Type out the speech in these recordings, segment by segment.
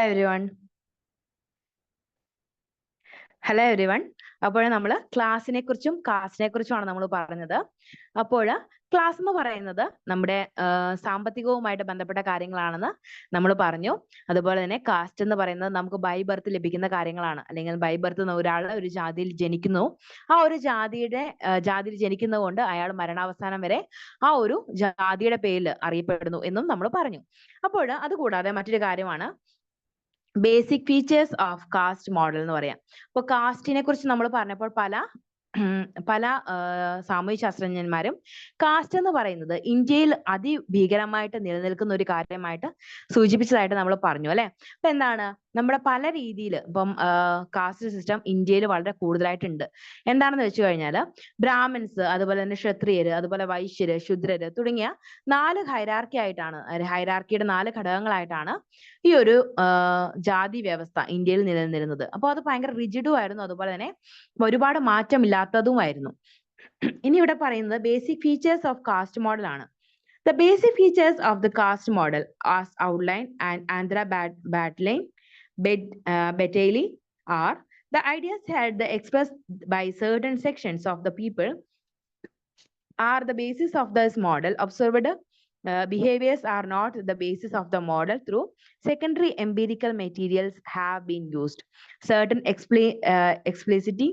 Everyone hello everyone. അപ്പോൾ നമ്മൾ ക്ലാസ്സിനെ കുറിച്ചും കാസ്റ്റിനെ കുറിച്ചുമാണ് നമ്മൾ പറഞ്ഞത്. അപ്പോൾ ക്ലാസ് എന്ന് പറയുന്നത് നമ്മുടെ സാമ്പത്തികവുമായിട്ട് ബന്ധപ്പെട്ട കാര്യങ്ങളാണെന്ന് നമ്മൾ പറഞ്ഞു. അതുപോലെ തന്നെ കാസ്റ്റ് എന്ന് പറയുന്നത് നമുക്ക് ബൈ ബർത്ത് ലഭിക്കുന്ന കാര്യങ്ങളാണ്. അല്ലെങ്കിൽ ബൈ ബർത്ത് ഒരാൾ ഒരു ജാതിയിൽ ജനിക്കുന്നു, ആ ഒരു ജാതിയിൽ ജനിക്കുന്നത് കൊണ്ട് അയാൾ മരണാവസാനം വരെ ആ ഒരു ജാതിയുടെ പേരിൽ അറിയപ്പെടുന്നു എന്നും നമ്മൾ പറഞ്ഞു. അപ്പോൾ അതുകൂടാതെ മറ്റൊരു കാര്യമാണ് basic features of caste model എന്ന് പറയാം. അപ്പൊ കാസ്റ്റിനെ കുറിച്ച് നമ്മൾ പറഞ്ഞപ്പോൾ പല സാമൂഹ്യ ശാസ്ത്രജ്ഞന്മാരും കാസ്റ്റ് എന്ന് പറയുന്നത് ഇന്ത്യയിൽ അതിഭീകരമായിട്ട് നിലനിൽക്കുന്ന ഒരു കാര്യമായിട്ട് സൂചിപ്പിച്ചതായിട്ട് നമ്മൾ പറഞ്ഞു അല്ലെ. അപ്പൊ എന്താണ് നമ്മുടെ പല രീതിയിൽ ഇപ്പം കാസ്റ്റ് സിസ്റ്റം ഇന്ത്യയിൽ വളരെ കൂടുതലായിട്ടുണ്ട്. എന്താണെന്ന് വെച്ച് കഴിഞ്ഞാൽ ബ്രാഹ്മിൻസ്, അതുപോലെ തന്നെ ക്ഷത്രിയര്, അതുപോലെ വൈശ്യര്, ശൂദ്രര് തുടങ്ങിയ 4 ഹൈറാർക്കി ആയിട്ടാണ്, ഹൈറാർക്കിയുടെ 4 ഘടകങ്ങളായിട്ടാണ് ഈ ഒരു ജാതി വ്യവസ്ഥ ഇന്ത്യയിൽ നിലനിന്നിരുന്നത്. അപ്പോൾ അത് ഭയങ്കര റിജിഡും ആയിരുന്നു, അതുപോലെ തന്നെ ഒരുപാട് മാറ്റമില്ലാത്തതുമായിരുന്നു. ഇനി ഇവിടെ പറയുന്നത് basic features of caste model ആണ്. The basic features of the caste model as outlined and Andhra Battali are the ideas held expressed by certain sections of the people are the basis of this model. Observed behaviors are not the basis of the model. Through secondary empirical materials have been used. Certain explicitly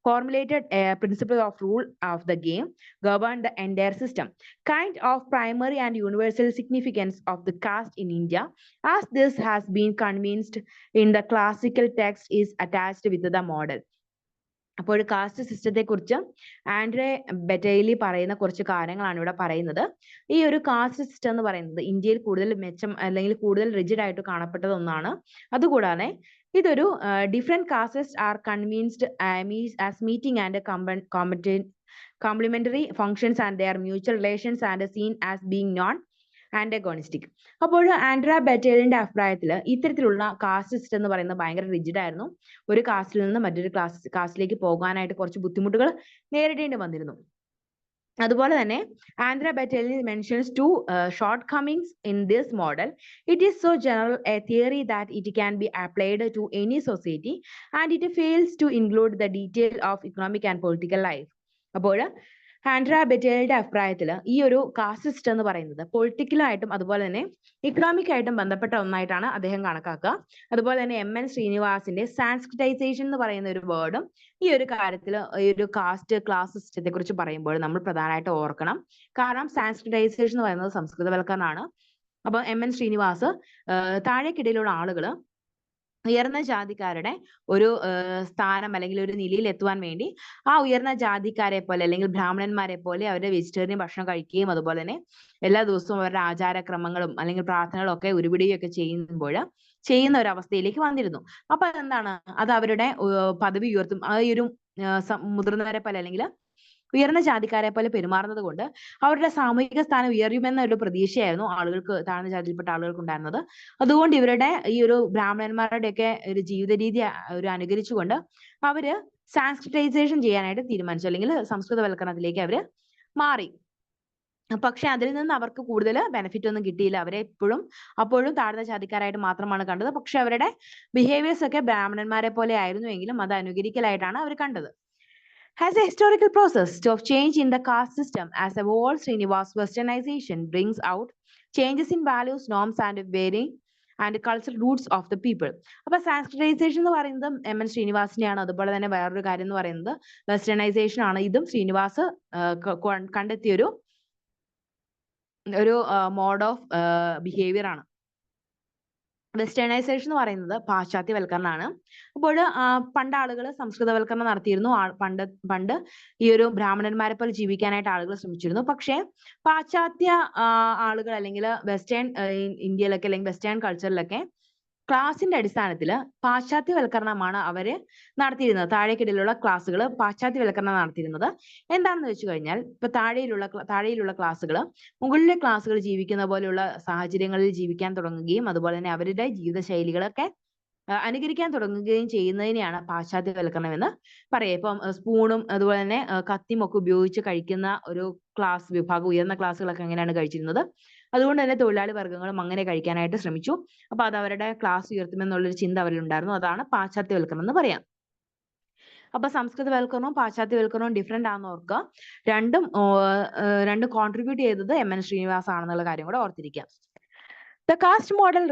formulated principle of rule of the game govern the entire system. Kind of primary and universal significance of the caste in India, as this has been convinced in the classical text, is attached with the model. അപ്പോൾ cast സിസ്റ്റത്തെ കുറിച്ച് ആൻഡ്രെ ബെറ്റൈലി പറയുന്ന കുറച്ച് കാര്യങ്ങളാണ് ഇവിടെ പറയുന്നത്. ഈ ഒരു കാസ്റ്റ് സിസ്റ്റം എന്ന് പറയുന്നത് ഇന്ത്യയിൽ കൂടുതൽ മെച്ചം അല്ലെങ്കിൽ കൂടുതൽ റിജിഡ് ആയിട്ട് കാണപ്പെട്ടത് ഒന്നാണ്. അതുകൂടാതെ ഇതൊരു different castes are convinced as meeting and complementary functions and their mutual relations and seen as being non antagonistic. അപ്പോൾ ആൻഡ്ര ബെറ്റേലിന്റെ അഭിപ്രായത്തിൽ ഇത്തരത്തിലുള്ള കാസ്റ്റ് സിസ്റ്റം എന്ന് പറയുന്നത് ഭയങ്കര റിജിഡ് ആയിരുന്നു. ഒരു കാസ്റ്റിൽ നിന്ന് മറ്റൊരു കാസ്റ്റിലേക്ക് പോകാനായിട്ട് കുറച്ച് ബുദ്ധിമുട്ടുകൾ നേരിടേണ്ടി വന്നിരുന്നു. അതുപോലെ തന്നെ Andre Beteille mentions two shortcomings in this model. It is so general a theory that it can be applied to any society and it fails to include the detail of economic and political life. അപ്പോൾ ആൻഡ്ര ബെറ്റേലിന്റെ അഭിപ്രായത്തിൽ ഈ ഒരു caste system എന്ന് പറയുന്നത് പൊളിറ്റിക്കലായിട്ടും അതുപോലെ തന്നെ economic ആയിട്ടും ബന്ധപ്പെട്ട ഒന്നായിട്ടാണ് അദ്ദേഹം കണക്കാക്കുക. അതുപോലെ തന്നെ MN ശ്രീനിവാസിന്റെ സാൻസ്ക്രിറ്റൈസേഷൻ എന്ന് പറയുന്ന ഒരു വേർഡും ഈ ഒരു കാര്യത്തിൽ ഈ ഒരു കാസ്റ്റ് ക്ലാസ് സിസ്റ്റത്തെ കുറിച്ച് പറയുമ്പോൾ നമ്മൾ പ്രധാനമായിട്ട് ഓർക്കണം. കാരണം സാൻസ്ക്രിറ്റൈസേഷൻ എന്ന് പറയുന്നത് സംസ്കൃതവൽക്കരണമാണ്. അപ്പൊ MN ശ്രീനിവാസ് താഴേക്കിടയിലുള്ള ആളുകൾ ഉയർന്ന ജാതിക്കാരുടെ ഒരു സ്ഥാനം അല്ലെങ്കിൽ ഒരു നിലയിൽ എത്തുവാൻ വേണ്ടി ആ ഉയർന്ന ജാതിക്കാരെ പോലെ അല്ലെങ്കിൽ ബ്രാഹ്മണന്മാരെ പോലെ അവരുടെ വെജിറ്റേറിയൻ ഭക്ഷണം കഴിക്കുകയും അതുപോലെ തന്നെ എല്ലാ ദിവസവും അവരുടെ ആചാരക്രമങ്ങളും അല്ലെങ്കിൽ പ്രാർത്ഥനകളും ഒക്കെ ഉരുവിടുകയൊക്കെ ചെയ്യുന്ന ഒരു അവസ്ഥയിലേക്ക് വന്നിരുന്നു. അപ്പൊ എന്താണ് അത് അവരുടെ പദവി ഉയർത്തും. ആ ഒരു മുതിർന്നവരെ പോലെ അല്ലെങ്കിൽ ഉയർന്ന ജാതിക്കാരെ പോലെ പെരുമാറുന്നത് കൊണ്ട് അവരുടെ സാമൂഹിക സ്ഥാനം ഉയരുമെന്ന ഒരു പ്രതീക്ഷയായിരുന്നു ആളുകൾക്ക്, താഴ്ന്ന ജാതിയിൽപ്പെട്ട ആളുകൾക്ക് ഉണ്ടായിരുന്നത്. അതുകൊണ്ട് ഇവരുടെ ഈ ഒരു ബ്രാഹ്മണന്മാരുടെയൊക്കെ ഒരു ജീവിത രീതി ഒരു അനുകരിച്ചുകൊണ്ട് അവര് സാൻസ്ക്രിറ്റൈസേഷൻ ചെയ്യാനായിട്ട് തീരുമാനിച്ചു, അല്ലെങ്കിൽ സംസ്കൃതവൽക്കരണത്തിലേക്ക് അവര് മാറി. പക്ഷെ അതിൽ നിന്ന് അവർക്ക് കൂടുതൽ ബെനിഫിറ്റ് ഒന്നും കിട്ടിയില്ല. അവരെ അപ്പോഴും താഴ്ന്ന ജാതിക്കാരായിട്ട് മാത്രമാണ് കണ്ടത്. പക്ഷെ അവരുടെ ബിഹേവിയേഴ്സ് ഒക്കെ ബ്രാഹ്മണന്മാരെ പോലെ ആയിരുന്നുവെങ്കിലും അത് അനുകരിക്കലായിട്ടാണ് അവർ കണ്ടത്. As a historical process of change in the caste system as a whole, Srinivas westernization brings out changes in values, norms and varying and cultural roots of the people. അപ്പൊ സാൻസ്ക്രിറ്റൈസേഷൻ എന്ന് പറയുന്നത് MN ശ്രീനിവാസിനെയാണ്. അതുപോലെ തന്നെ വേറൊരു കാര്യം എന്ന് പറയുന്നത് westernisation ആണ്. ഇതും ശ്രീനിവാസ് കണ്ടെത്തിയ ഒരു മോഡ് ഓഫ് ബിഹേവിയർ ആണ്. വെസ്റ്റേണൈസേഷൻ എന്ന് പറയുന്നത് പാശ്ചാത്യവൽക്കരണമാണ്. അപ്പോൾ പണ്ട് ആളുകൾ സംസ്കൃതവൽക്കരണം നടത്തിയിരുന്നു. പണ്ട് ഈ ഒരു ബ്രാഹ്മണന്മാരെ പോലെ ജീവിക്കാനായിട്ട് ആളുകൾ ശ്രമിച്ചിരുന്നു. പക്ഷേ പാശ്ചാത്യ ആളുകൾ അല്ലെങ്കിൽ വെസ്റ്റേൺ ഇന്ത്യയിലൊക്കെ അല്ലെങ്കിൽ വെസ്റ്റേൺ കൾച്ചറിലൊക്കെ ക്ലാസിന്റെ അടിസ്ഥാനത്തിൽ പാശ്ചാത്യവൽക്കരണമാണ് അവര് നടത്തിയിരുന്നത്. താഴേക്കിടയിലുള്ള ക്ലാസ്സുകൾ പാശ്ചാത്യവൽക്കരണം നടത്തിയിരുന്നത്. എന്താണെന്ന് വെച്ച് കഴിഞ്ഞാൽ ഇപ്പൊ താഴെയുള്ള ക്ലാസ്സുകൾ മുകളിലെ ക്ലാസ്സുകൾ ജീവിക്കുന്ന പോലെയുള്ള സാഹചര്യങ്ങളിൽ ജീവിക്കാൻ തുടങ്ങുകയും അതുപോലെ തന്നെ അവരുടെ ജീവിതശൈലികളൊക്കെ അനുകരിക്കാൻ തുടങ്ങുകയും ചെയ്യുന്നതിനെയാണ് പാശ്ചാത്യവൽക്കരണം എന്ന് പറയുക. ഇപ്പം സ്പൂണും അതുപോലെ തന്നെ കത്തിയും ഒക്കെ ഉപയോഗിച്ച് കഴിക്കുന്ന ഒരു ക്ലാസ് വിഭാഗം, ഉയർന്ന ക്ലാസ്സുകളൊക്കെ എങ്ങനെയാണ് കഴിച്ചിരുന്നത്, അതുകൊണ്ട് തന്നെ തൊഴിലാളി വർഗ്ഗങ്ങളും അങ്ങനെ കഴിക്കാനായിട്ട് ശ്രമിച്ചു. അപ്പൊ അത് അവരുടെ ക്ലാസ് ഉയർത്തുമെന്നുള്ളൊരു ചിന്ത അവരിലുണ്ടായിരുന്നു. അതാണ് പാശ്ചാത്യവൽക്കരണം എന്ന് പറയാം. അപ്പൊ സംസ്കൃതവൽക്കരണവും പാശ്ചാത്യവൽക്കരണവും ഡിഫറെന്റ് ആണെന്ന് ഓർക്കുക. രണ്ടും കോൺട്രിബ്യൂട്ട് ചെയ്തത് M.N. ശ്രീനിവാസ് ആണെന്നുള്ള കാര്യം കൂടെ ഓർത്തിരിക്കുക. The caste model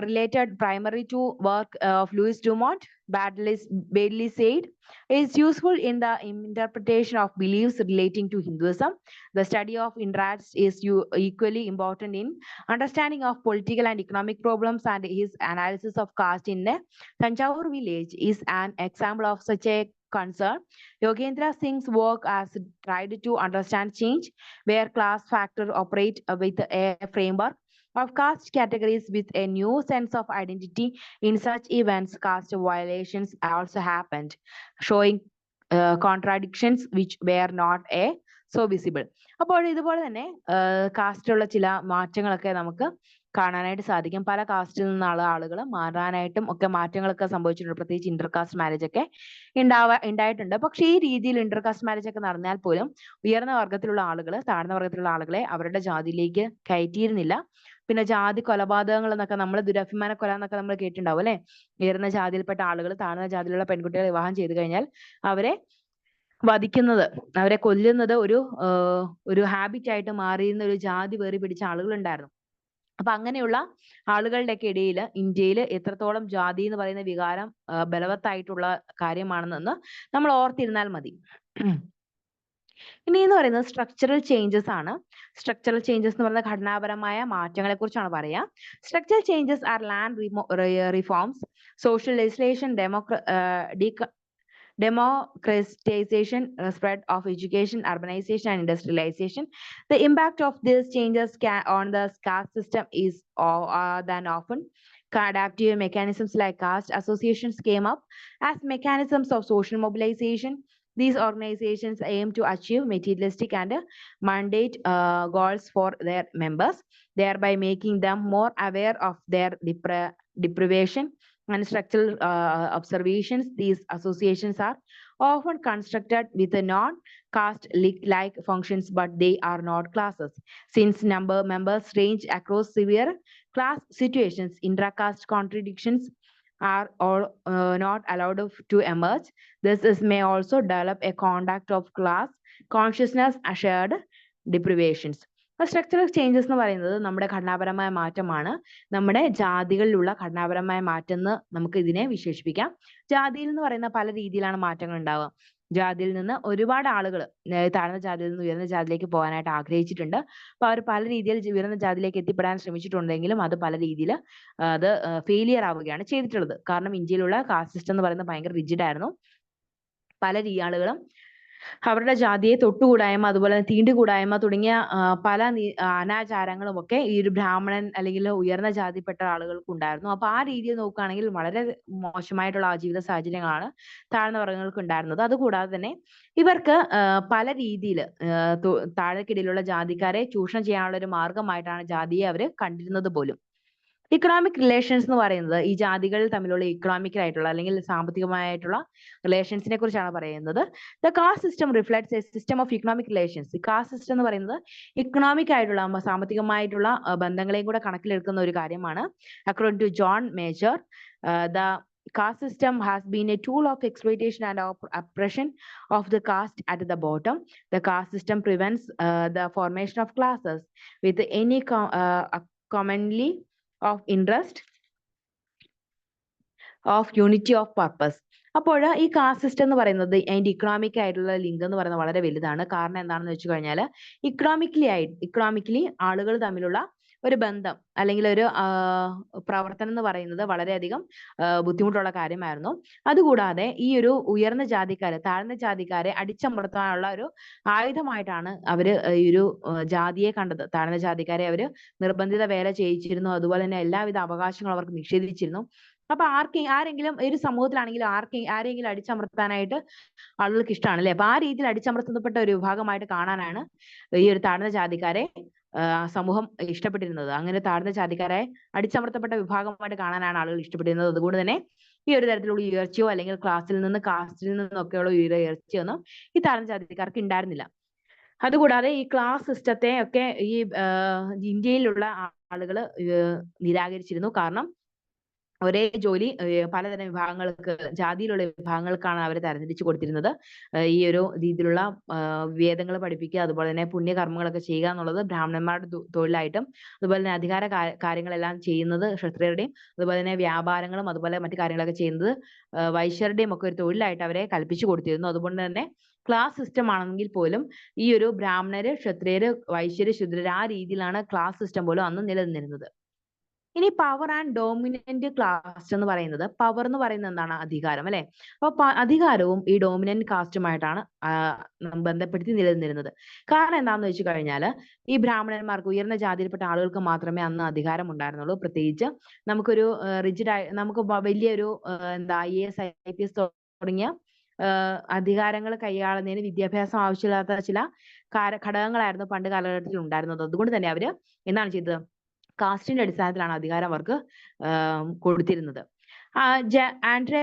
related primarily to work of Louis Dumont, Baddeley said, is useful in the interpretation of beliefs relating to Hinduism. The study of interest is equally important in understanding of political and economic problems, and his analysis of caste in a Tanjavur village is an example of such a concern. Yogendra Singh's work has tried to understand change, where class factors operate with a framework of caste categories with a new sense of identity. In such events, caste violations also happened, showing contradictions which were not so visible. അപ്പോൾ ഇതുപോലെ തന്നെ കാസ്റ്റിലുള്ള ചില മാറ്റങ്ങളൊക്കെ നമുക്ക് കാണാനായിട്ട് സാധിക്കും. പല കാസ്റ്റിൽ നിന്നുള്ള ആളുകൾ മാറാനായിട്ടും ഒക്കെ മാറ്റങ്ങളൊക്കെ സംഭവിച്ചിട്ടുണ്ട്. പ്രത്യേകിച്ച് ഇന്റർകാസ്റ്റ് മാരേജ് ഒക്കെ ഉണ്ടായിട്ടുണ്ട്. പക്ഷേ ഈ രീതിയിൽ ഇന്റർകാസ്റ്റ് മാരേജ് ഒക്കെ നടന്നാൽ പോലും ഉയർന്ന വർഗ്ഗത്തിലുള്ള ആളുകൾ താഴ്ന്ന വർഗ്ഗത്തിലുള്ള ആളുകളെ അവരുടെ ജാതിയിലേക്ക് കയറ്റിയിരുന്നില്ല. പിന്നെ ജാതി കൊലപാതകങ്ങൾ എന്നൊക്കെ നമ്മൾ ദുരഭിമാന കൊല എന്നൊക്കെ നമ്മൾ കേട്ടിട്ടുണ്ടാവും അല്ലെ. ഉയർന്ന ജാതിയിൽപ്പെട്ട ആളുകൾ താഴ്ന്ന ജാതിയിലുള്ള പെൺകുട്ടികളെ വിവാഹം ചെയ്തു കഴിഞ്ഞാൽ അവരെ വധിക്കുന്നത്, അവരെ കൊല്ലുന്നത് ഒരു ഹാബിറ്റ് ആയിട്ട് മാറിയിരുന്ന ഒരു ജാതി വേറി പിടിച്ച ആളുകൾ ഉണ്ടായിരുന്നു. അപ്പൊ അങ്ങനെയുള്ള ആളുകളുടെയൊക്കെ ഇടയിൽ ഇന്ത്യയിൽ എത്രത്തോളം ജാതി എന്ന് പറയുന്ന വികാരം ബലവത്തായിട്ടുള്ള കാര്യമാണെന്ന് നമ്മൾ ഓർത്തിരുന്നാൽ മതി. ഇനി എന്ന് പറയുന്നത് സ്ട്രക്ചറൽ ചേഞ്ചസ് ആണ്. സ്ട്രക്ചറൽ ചേഞ്ചസ് എന്ന് പറയുന്ന ഘടനാപരമായ മാറ്റങ്ങളെ കുറിച്ചാണ് പറയാ. Structural changes are land reforms, social legislation, democratization, spread of education, urbanization, and industrialization. The impact of these changes on the caste system is than often. Adaptive mechanisms like caste associations came up as mechanisms of social mobilization. These organizations aim to achieve materialistic and mandate goals for their members, thereby making them more aware of their deprivation and structural observations. These associations are often constructed with a non-caste-like functions, but they are not classes. Since members range across severe class situations, intra-caste contradictions are all not allowed to emerge. This may also develop a conduct of class consciousness, shared deprivations. Structural changes എന്ന് പറയുന്നത് നമ്മുടെ ഘടനാപരമായ മാറ്റമാണ്. നമ്മുടെ ജാതികളിലുള്ള ഘടനാപരമായ മാറ്റം എന്ന് നമുക്ക് ഇതിനെ വിശേഷിപ്പിക്കാം. ജാതിയിൽ എന്ന് പറയുന്ന പല രീതിയിലാണ് മാറ്റങ്ങൾ ഉണ്ടാവുക. ജാതിയിൽ നിന്ന് ഒരുപാട് ആളുകൾ താഴ്ന്ന ജാതിയിൽ നിന്ന് ഉയർന്ന ജാതിയിലേക്ക് പോകാനായിട്ട് ആഗ്രഹിച്ചിട്ടുണ്ട്. അപ്പൊ അവർ പല രീതിയിൽ ഉയർന്ന ജാതിയിലേക്ക് എത്തിപ്പെടാൻ ശ്രമിച്ചിട്ടുണ്ടെങ്കിലും അത് പല രീതിയിൽ അത് ഫെയിലിയർ ആവുകയാണ് ചെയ്തിട്ടുള്ളത്. കാരണം ഇന്ത്യയിലുള്ള കാസ്റ്റ് സിസ്റ്റം എന്ന് പറയുന്നത് ഭയങ്കര റിജിഡ് ആയിരുന്നു. പല ആളുകളും അവരുടെ ജാതിയെ തൊട്ടുകൂടായ്മ, അതുപോലെ തീണ്ടുകൂടായ്മ തുടങ്ങിയ പല അനാചാരങ്ങളും ഒക്കെ ഈ ഒരു ബ്രാഹ്മണൻ അല്ലെങ്കിൽ ഉയർന്ന ജാതിപ്പെട്ട ആളുകൾക്ക് ഉണ്ടായിരുന്നു. അപ്പൊ ആ രീതിയിൽ നോക്കുകയാണെങ്കിൽ വളരെ മോശമായിട്ടുള്ള ജീവിത സാഹചര്യങ്ങളാണ് താഴ്ന്ന വർഗ്ഗങ്ങൾക്ക് ഉണ്ടായിരുന്നത്. അതുകൂടാതെ തന്നെ ഇവർക്ക് പല രീതിയിൽ താഴെക്കിടയിലുള്ള ജാതിക്കാരെ ചൂഷണം ചെയ്യാനുള്ള ഒരു മാർഗമായിട്ടാണ് ജാതിയെ അവർ കണ്ടിരുന്നത് പോലും. ഇക്കണോമിക് റിലേഷൻസ് എന്ന് പറയുന്നത് ഈ ജാതികൾ തമ്മിലുള്ള ഇക്കണോമിക് ആയിട്ടുള്ള അല്ലെങ്കിൽ സാമ്പത്തികമായിട്ടുള്ള റിലേഷൻസിനെ കുറിച്ചാണ് പറയുന്നത്. The caste system reflects A system of economic relations. Caste system എന്ന് പറയുന്നത് ഇക്കണോമിക് ആയിട്ടുള്ള സാമ്പത്തികമായിട്ടുള്ള ബന്ധങ്ങളെയും കൂടെ കണക്കിലെടുക്കുന്ന ഒരു കാര്യമാണ്. According to John Major, the caste system has been a tool of exploitation and oppression of the caste at the bottom. The caste system prevents the formation of classes with any commonly of interest, of unity of purpose. അപ്പോൾ ഈ caste system എന്ന് പറയുന്നത് അതിന്റെ economic ആയിട്ടുള്ള link എന്ന് പറയുന്നത് വളരെ വലുതാണ്. കാരണം എന്താണെന്ന് വെച്ച് കഴിഞ്ഞാൽ ഇക്കണോമിക്കലി ആളുകൾ തമ്മിലുള്ള ഒരു ബന്ധം അല്ലെങ്കിൽ ഒരു പ്രവർത്തനം എന്ന് പറയുന്നത് വളരെയധികം ബുദ്ധിമുട്ടുള്ള കാര്യമായിരുന്നു. അതുകൂടാതെ ഈ ഒരു ഉയർന്ന ജാതിക്കാരെ താഴ്ന്ന ജാതിക്കാരെ അടിച്ചമർത്താനുള്ള ഒരു ആയുധമായിട്ടാണ് അവര് ഈ ഒരു ജാതിയെ കണ്ടത്. താഴ്ന്ന ജാതിക്കാരെ അവര് നിർബന്ധിത വേല ചെയ്യിച്ചിരുന്നു. അതുപോലെ തന്നെ എല്ലാവിധ അവകാശങ്ങളും അവർക്ക് നിഷേധിച്ചിരുന്നു. അപ്പൊ ആരെങ്കിലും ഒരു സമൂഹത്തിലാണെങ്കിലും ആരെങ്കിലും അടിച്ചമർത്താനായിട്ട് ആളുകൾക്ക് ഇഷ്ടമാണ് അല്ലെ. അപ്പൊ ആ രീതിയിൽ അടിച്ചമർത്തപ്പെട്ട ഒരു വിഭാഗമായിട്ട് കാണാനാണ് ഈ ഒരു താഴ്ന്ന ജാതിക്കാരെ സമൂഹം ഇഷ്ടപ്പെട്ടിരുന്നത്. അങ്ങനെ താഴ്ന്ന ജാതിക്കാരെ അടിച്ചമർത്തപ്പെട്ട വിഭാഗമായിട്ട് കാണാനാണ് ആളുകൾ ഇഷ്ടപ്പെട്ടിരുന്നത്. അതുകൊണ്ട് തന്നെ ഈ ഒരു തരത്തിലുള്ള ഉയർച്ചയോ അല്ലെങ്കിൽ കാസ്റ്റിൽ നിന്നൊക്കെയുള്ള ഉയർച്ചയൊന്നും ഈ താഴ്ന്ന ജാതിക്കാർക്ക് ഉണ്ടായിരുന്നില്ല. അതുകൂടാതെ ഈ ക്ലാസ് സിസ്റ്റത്തെ ഒക്കെ ഈ ഇന്ത്യയിലുള്ള ആളുകൾ നിരാകരിച്ചിരുന്നു. കാരണം ഒരേ ജോലി പലതരം വിഭാഗങ്ങൾക്ക്, ജാതിയിലുള്ള വിഭാഗങ്ങൾക്കാണ് അവർ തരംതിരിച്ചു കൊടുത്തിരുന്നത്. ഈ ഒരു രീതിയിലുള്ള വേദങ്ങൾ പഠിപ്പിക്കുക, അതുപോലെ തന്നെ പുണ്യകർമ്മങ്ങളൊക്കെ ചെയ്യുക എന്നുള്ളത് ബ്രാഹ്മണന്മാരുടെ തൊഴിലായിട്ടും, അതുപോലെ തന്നെ അധികാര കാര്യങ്ങളെല്ലാം ചെയ്യുന്നത് ക്ഷത്രിയരുടെയും, അതുപോലെ തന്നെ വ്യാപാരങ്ങളും അതുപോലെ മറ്റു കാര്യങ്ങളൊക്കെ ചെയ്യുന്നത് വൈശ്യരുടെയും ഒക്കെ ഒരു തൊഴിലായിട്ട് അവരെ കൽപ്പിച്ചു കൊടുത്തിരുന്നു. അതുകൊണ്ട് തന്നെ ക്ലാസ് സിസ്റ്റം ആണെങ്കിൽ പോലും ഈ ഒരു ബ്രാഹ്മണര്, ക്ഷത്രിയര്, വൈശ്യര്, ശൂദ്രര് ആ രീതിയിലാണ് ക്ലാസ് സിസ്റ്റം പോലും അന്ന് നിലനിന്നിരുന്നത്. ഇനി പവർ ആൻഡ് ഡോമിനന്റ് കാസ്റ്റ് എന്ന് പറയുന്നത്, പവർ എന്ന് പറയുന്നത് എന്താണ്? അധികാരം, അല്ലെ? അപ്പൊ അധികാരവും ഈ ഡോമിനന്റ് കാസ്റ്റുമായിട്ടാണ് ബന്ധപ്പെടുത്തി നിലനിന്നിരുന്നത്. കാരണം എന്താണെന്ന് വെച്ച് കഴിഞ്ഞാൽ, ഈ ബ്രാഹ്മണന്മാർക്ക്, ഉയർന്ന ജാതിയിൽപ്പെട്ട ആളുകൾക്ക് മാത്രമേ അന്ന് അധികാരം ഉണ്ടായിരുന്നുള്ളൂ. പ്രത്യേകിച്ച് നമുക്കൊരു റിജിഡായി, നമുക്ക് വലിയൊരു IAS, IPS തുടങ്ങിയ അധികാരങ്ങൾ കൈയാളുന്നതിന് വിദ്യാഭ്യാസം ആവശ്യമില്ലാത്ത ചില ഘടകങ്ങളായിരുന്നു പണ്ട് കാലഘട്ടത്തിൽ ഉണ്ടായിരുന്നത്. അതുകൊണ്ട് തന്നെ അവര് എന്താണ് ചെയ്തത്? കാസ്റ്റിന്റെ അടിസ്ഥാനത്തിലാണ് അധികാരം അവർക്ക് കൊടുത്തിരുന്നത്. ആൻഡ്രെ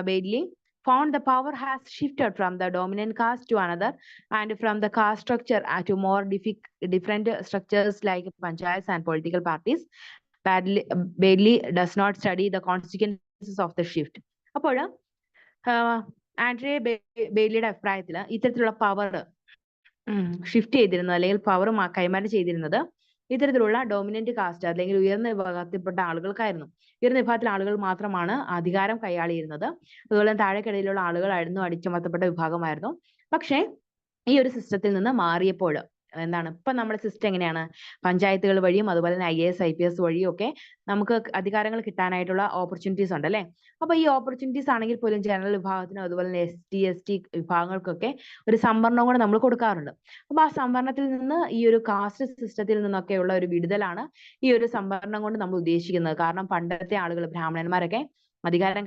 ബെയ്ഡ്ലി found the power has shifted from the dominant caste to another, and from the caste structure to more different structures like panchayats and political parties. Bailey does not study the consequences of the shift. അപ്പോൾ ആൻഡ്രെ ബെയ്ലിയുടെ അഭിപ്രായത്തിൽ ഇത്തരത്തിലുള്ള power shift ചെയ്തിരുന്നത്, അല്ലെങ്കിൽ power കൈമാറ്റം ചെയ്തിരുന്നത് ഇത്തരത്തിലുള്ള dominant cast അല്ലെങ്കിൽ ഉയർന്ന വിഭാഗത്തിൽപ്പെട്ട ആളുകൾക്കായിരുന്നു. ഉയർന്ന വിഭാഗത്തിലെ ആളുകൾ മാത്രമാണ് അധികാരം കൈയാളിയിരുന്നത്. അതുപോലെ താഴെക്കിടയിലുള്ള ആളുകളായിരുന്നു അടിച്ചമർത്തപ്പെട്ട വിഭാഗമായിരുന്നു. പക്ഷേ ഈ ഒരു സിസ്റ്റത്തിൽ നിന്ന് മാറിയപ്പോൾ എന്താണ്, ഇപ്പൊ നമ്മുടെ സിസ്റ്റം എങ്ങനെയാണ്? പഞ്ചായത്തുകൾ വഴിയും അതുപോലെ തന്നെ IAS, IPS വഴിയും ഒക്കെ നമുക്ക് അധികാരങ്ങൾ കിട്ടാനായിട്ടുള്ള ഓപ്പർച്യൂണിറ്റീസ് ഉണ്ട്, അല്ലെ? അപ്പൊ ഈ ഓപ്പർച്യൂണിറ്റീസ് ആണെങ്കിൽ പോലും ജനറൽ വിഭാഗത്തിനും അതുപോലെ തന്നെ ST, ST വിഭാഗങ്ങൾക്കൊക്കെ ഒരു സംവരണം കൂടെ നമ്മൾ കൊടുക്കാറുണ്ട്. അപ്പൊ ആ സംവരണത്തിൽ നിന്ന്, ഈ ഒരു കാസ്റ്റ് സിസ്റ്റത്തിൽ നിന്നൊക്കെയുള്ള ഒരു വിടുതലാണ് ഈ ഒരു സംവരണം കൊണ്ട് നമ്മൾ ഉദ്ദേശിക്കുന്നത്. കാരണം പണ്ടത്തെ ആളുകൾ, ബ്രാഹ്മണന്മാരൊക്കെ അധികാരം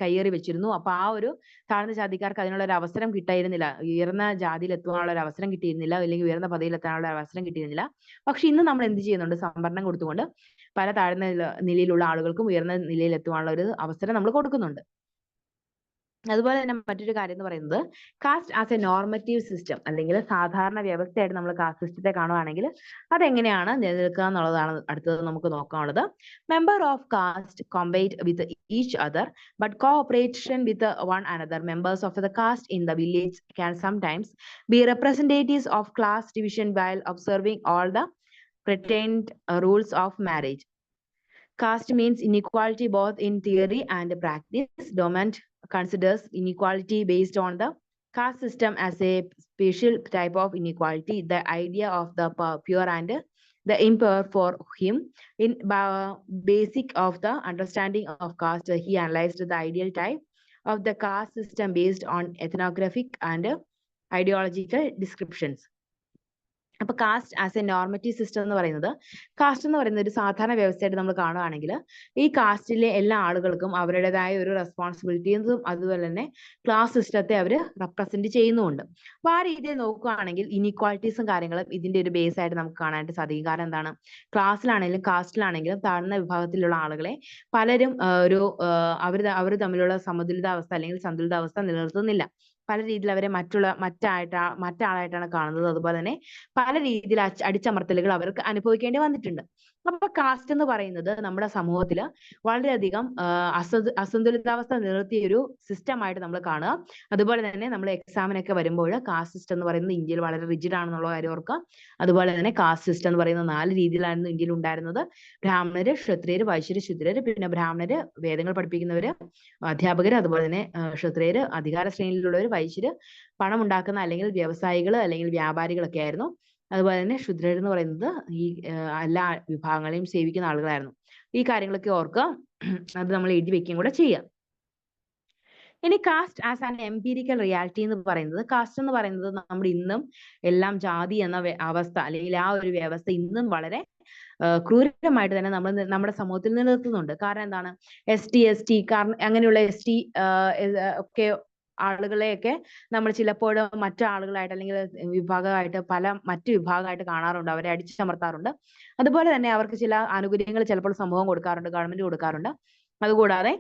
കയ്യേറി വെച്ചിരുന്നു. അപ്പൊ ആ ഒരു താഴ്ന്ന ജാതിക്കാർക്ക് അതിനുള്ള ഒരു അവസരം കിട്ടായിരുന്നില്ല. ഉയർന്ന ജാതിയിൽ എത്തുവാനുള്ള ഒരു അവസരം കിട്ടിയിരുന്നില്ല, അല്ലെങ്കിൽ ഉയർന്ന പദവിയിൽ എത്താനുള്ള അവസരം കിട്ടിയിരുന്നില്ല. പക്ഷെ ഇന്ന് നമ്മൾ എന്ത് ചെയ്യുന്നുണ്ട്? സംവരണം കൊടുത്തുകൊണ്ട് പല താഴ്ന്ന നിലയിലുള്ള ആളുകൾക്കും ഉയർന്ന നിലയിൽ എത്തുവാനുള്ള ഒരു അവസരം നമ്മൾ കൊടുക്കുന്നുണ്ട്. അതുപോലെ തന്നെ മറ്റൊരു കാര്യം എന്ന് പറയുന്നത്, caste as a normative system, അല്ലെങ്കിൽ സാധാരണ വ്യവസ്ഥയായിട്ട് നമ്മൾ കാസ്റ്റ് സിസ്റ്റത്തെ കാണുകയാണെങ്കിൽ അതെങ്ങനെയാണ് നിലനിൽക്കുക എന്നുള്ളതാണ് അടുത്തത് നമുക്ക് നോക്കാനുള്ളത്. Member of caste compete with each other but cooperation with one another. Members of the caste in the village can sometimes be representatives of class division while observing all the pretend rules of marriage. Caste means inequality both in theory and practice. Dominant considers inequality based on the caste system as a special type of inequality. The idea of the pure and the impure for him. In basic of the understanding of caste, he analyzed the ideal type of the caste system based on ethnographic and ideological descriptions. അപ്പൊ caste as a normative system എന്ന് പറയുന്നത്, cast എന്ന് പറയുന്നത് ഒരു സാധാരണ വ്യവസ്ഥയായിട്ട് നമ്മൾ കാണുകയാണെങ്കിൽ ഈ കാസ്റ്റിലെ എല്ലാ ആളുകൾക്കും അവരുടേതായ ഒരു റെസ്പോൺസിബിലിറ്റീസും അതുപോലെ തന്നെ ക്ലാസ് സിസ്റ്റത്തെ അവർ റെപ്രസെന്റ് ചെയ്യുന്നുമുണ്ട്. അപ്പൊ ആ രീതിയിൽ നോക്കുകയാണെങ്കിൽ ഇനീക്വാളിറ്റീസും കാര്യങ്ങളും ഇതിന്റെ ഒരു ബേസ് ആയിട്ട് നമുക്ക് കാണാനായിട്ട് സാധിക്കും. കാരണം എന്താണ്, ക്ലാസ്സിലാണെങ്കിലും കാസ്റ്റിലാണെങ്കിലും താഴ്ന്ന വിഭാഗത്തിലുള്ള ആളുകളെ പലരും അവർ തമ്മിലുള്ള സമതുലിതാവസ്ഥ അല്ലെങ്കിൽ സന്തുലിതാവസ്ഥ നിലനിർത്തുന്നില്ല. പല രീതിയിൽ അവരെ മറ്റാളായിട്ടാണ് കാണുന്നത്. അതുപോലെ തന്നെ പല രീതിയിൽ അടിച്ചമർത്തലുകൾ അവർക്ക് അനുഭവിക്കേണ്ടി വന്നിട്ടുണ്ട്. അപ്പൊ കാസ്റ്റ് എന്ന് പറയുന്നത് നമ്മുടെ സമൂഹത്തിൽ വളരെയധികം അസന്തുലിതാവസ്ഥ നിലനിർത്തിയ ഒരു സിസ്റ്റമായിട്ട് നമ്മൾ കാണുക. അതുപോലെ തന്നെ നമ്മൾ എക്സാമിനൊക്കെ വരുമ്പോൾ കാസ്റ്റ് സിസ്റ്റം എന്ന് പറയുന്നത് ഇന്ത്യയിൽ വളരെ റിജിഡ് ആണെന്നുള്ള കാര്യം ഓർക്കുക. അതുപോലെ തന്നെ കാസ്റ്റ് സിസ്റ്റം എന്ന് പറയുന്നത് 4 രീതിയിലായിരുന്നു ഇന്ത്യയിൽ ഉണ്ടായിരുന്നത്. ബ്രാഹ്മണര്, ക്ഷത്രിയര്, വൈശ്യര്, ശൂദ്രര്. പിന്നെ ബ്രാഹ്മണര് വേദങ്ങൾ പഠിപ്പിക്കുന്നവര്, അധ്യാപകര്, അതുപോലെ തന്നെ ക്ഷത്രിയര് അധികാര ശ്രേണിയിലുള്ളവർ, വൈശ്യര് പണം ഉണ്ടാക്കുന്ന അല്ലെങ്കിൽ വ്യവസായികൾ അല്ലെങ്കിൽ വ്യാപാരികളൊക്കെ ആയിരുന്നു. അതുപോലെ തന്നെ ശൂദ്രർ എന്ന് പറയുന്നത് ഈ എല്ലാ വിഭാഗങ്ങളെയും സേവിക്കുന്ന ആളുകളായിരുന്നു. ഈ കാര്യങ്ങളൊക്കെ ഓർക്കുക, അത് നമ്മൾ എഴുതി വെക്കുകയും കൂടെ ചെയ്യാം. ഇനി കാസ്റ്റ് ആസ് ആൻ എംപീരിക്കൽ റിയാലിറ്റി എന്ന് പറയുന്നത്, കാസ്റ്റ് എന്ന് പറയുന്നത് നമ്മുടെ ഇന്നും എല്ലാം ജാതി എന്ന അവസ്ഥ അല്ലെങ്കിൽ ആ ഒരു വ്യവസ്ഥ ഇന്നും വളരെ ക്രൂരമായിട്ട് തന്നെ നമ്മുടെ സമൂഹത്തിൽ നിലനിർത്തുന്നുണ്ട്. കാരണം എന്താണ്, ST, ST കാരണം അങ്ങനെയുള്ള ST ഒക്കെ ആളുകളെയൊക്കെ നമ്മൾ ചിലപ്പോൾ മറ്റു ആളുകളായിട്ട് അല്ലെങ്കിൽ വിഭാഗമായിട്ട് മറ്റു വിഭാഗമായിട്ട് കാണാറുണ്ട്. അവരെ അടിച്ചമർത്താറുണ്ട്. അതുപോലെ തന്നെ അവർക്ക് ചില ആനുകൂല്യങ്ങൾ ചിലപ്പോൾ സമൂഹം കൊടുക്കാറുണ്ട്, ഗവൺമെന്റ് കൊടുക്കാറുണ്ട്. അതുകൂടാതെ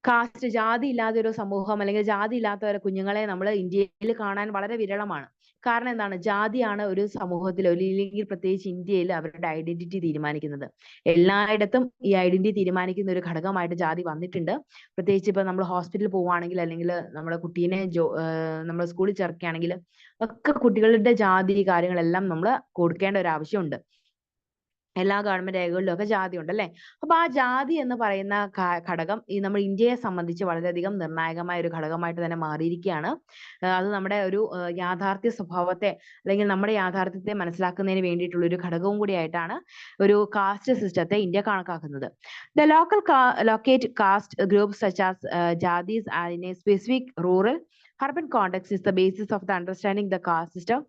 കാസ്റ്റ്, ജാതി ഇല്ലാത്ത ഒരു സമൂഹം അല്ലെങ്കിൽ ജാതി ഇല്ലാത്ത കുഞ്ഞുങ്ങളെ നമ്മൾ ഇന്ത്യയിൽ കാണാൻ വളരെ വിരളമാണ്. കാരണം എന്താണ്? ജാതിയാണ് ഒരു സമൂഹത്തിൽ അല്ലെങ്കിൽ പ്രത്യേകിച്ച് ഇന്ത്യയിൽ അവരുടെ ഐഡന്റിറ്റി തീരുമാനിക്കുന്നത്. എല്ലായിടത്തും ഈ ഐഡന്റിറ്റി തീരുമാനിക്കുന്ന ഒരു ഘടകമായിട്ട് ജാതി വന്നിട്ടുണ്ട്. പ്രത്യേകിച്ച് ഇപ്പൊ നമ്മൾ ഹോസ്പിറ്റലിൽ പോവുകയാണെങ്കിൽ അല്ലെങ്കിൽ നമ്മുടെ കുട്ടീനെ നമ്മൾ സ്കൂളിൽ ചേർക്കുകയാണെങ്കിൽ ഒക്കെ കുട്ടികളുടെ ജാതി കാര്യങ്ങളെല്ലാം നമ്മൾ കൊടുക്കേണ്ട ഒരു ആവശ്യമുണ്ട്. എല്ലാ ഗവൺമെന്റ് രേഖകളിലും ഒക്കെ ജാതി ഉണ്ട് അല്ലെ? അപ്പൊ ആ ജാതി എന്ന് പറയുന്ന ഘടകം ഈ നമ്മൾ ഇന്ത്യയെ സംബന്ധിച്ച് വളരെയധികം നിർണായകമായ ഒരു ഘടകമായിട്ട് തന്നെ മാറിയിരിക്കുകയാണ്. അത് നമ്മുടെ ഒരു യാഥാർത്ഥ്യ സ്വഭാവത്തെ അല്ലെങ്കിൽ നമ്മുടെ യാഥാർത്ഥ്യത്തെ മനസ്സിലാക്കുന്നതിന് വേണ്ടിയിട്ടുള്ള ഒരു ഘടകവും കൂടിയായിട്ടാണ് ഒരു കാസ്റ്റ് സിസ്റ്റത്തെ ഇന്ത്യ കണക്കാക്കുന്നത്. The locate caste groups such as jadis in a specific rural urban context is the basis of the understanding the caste system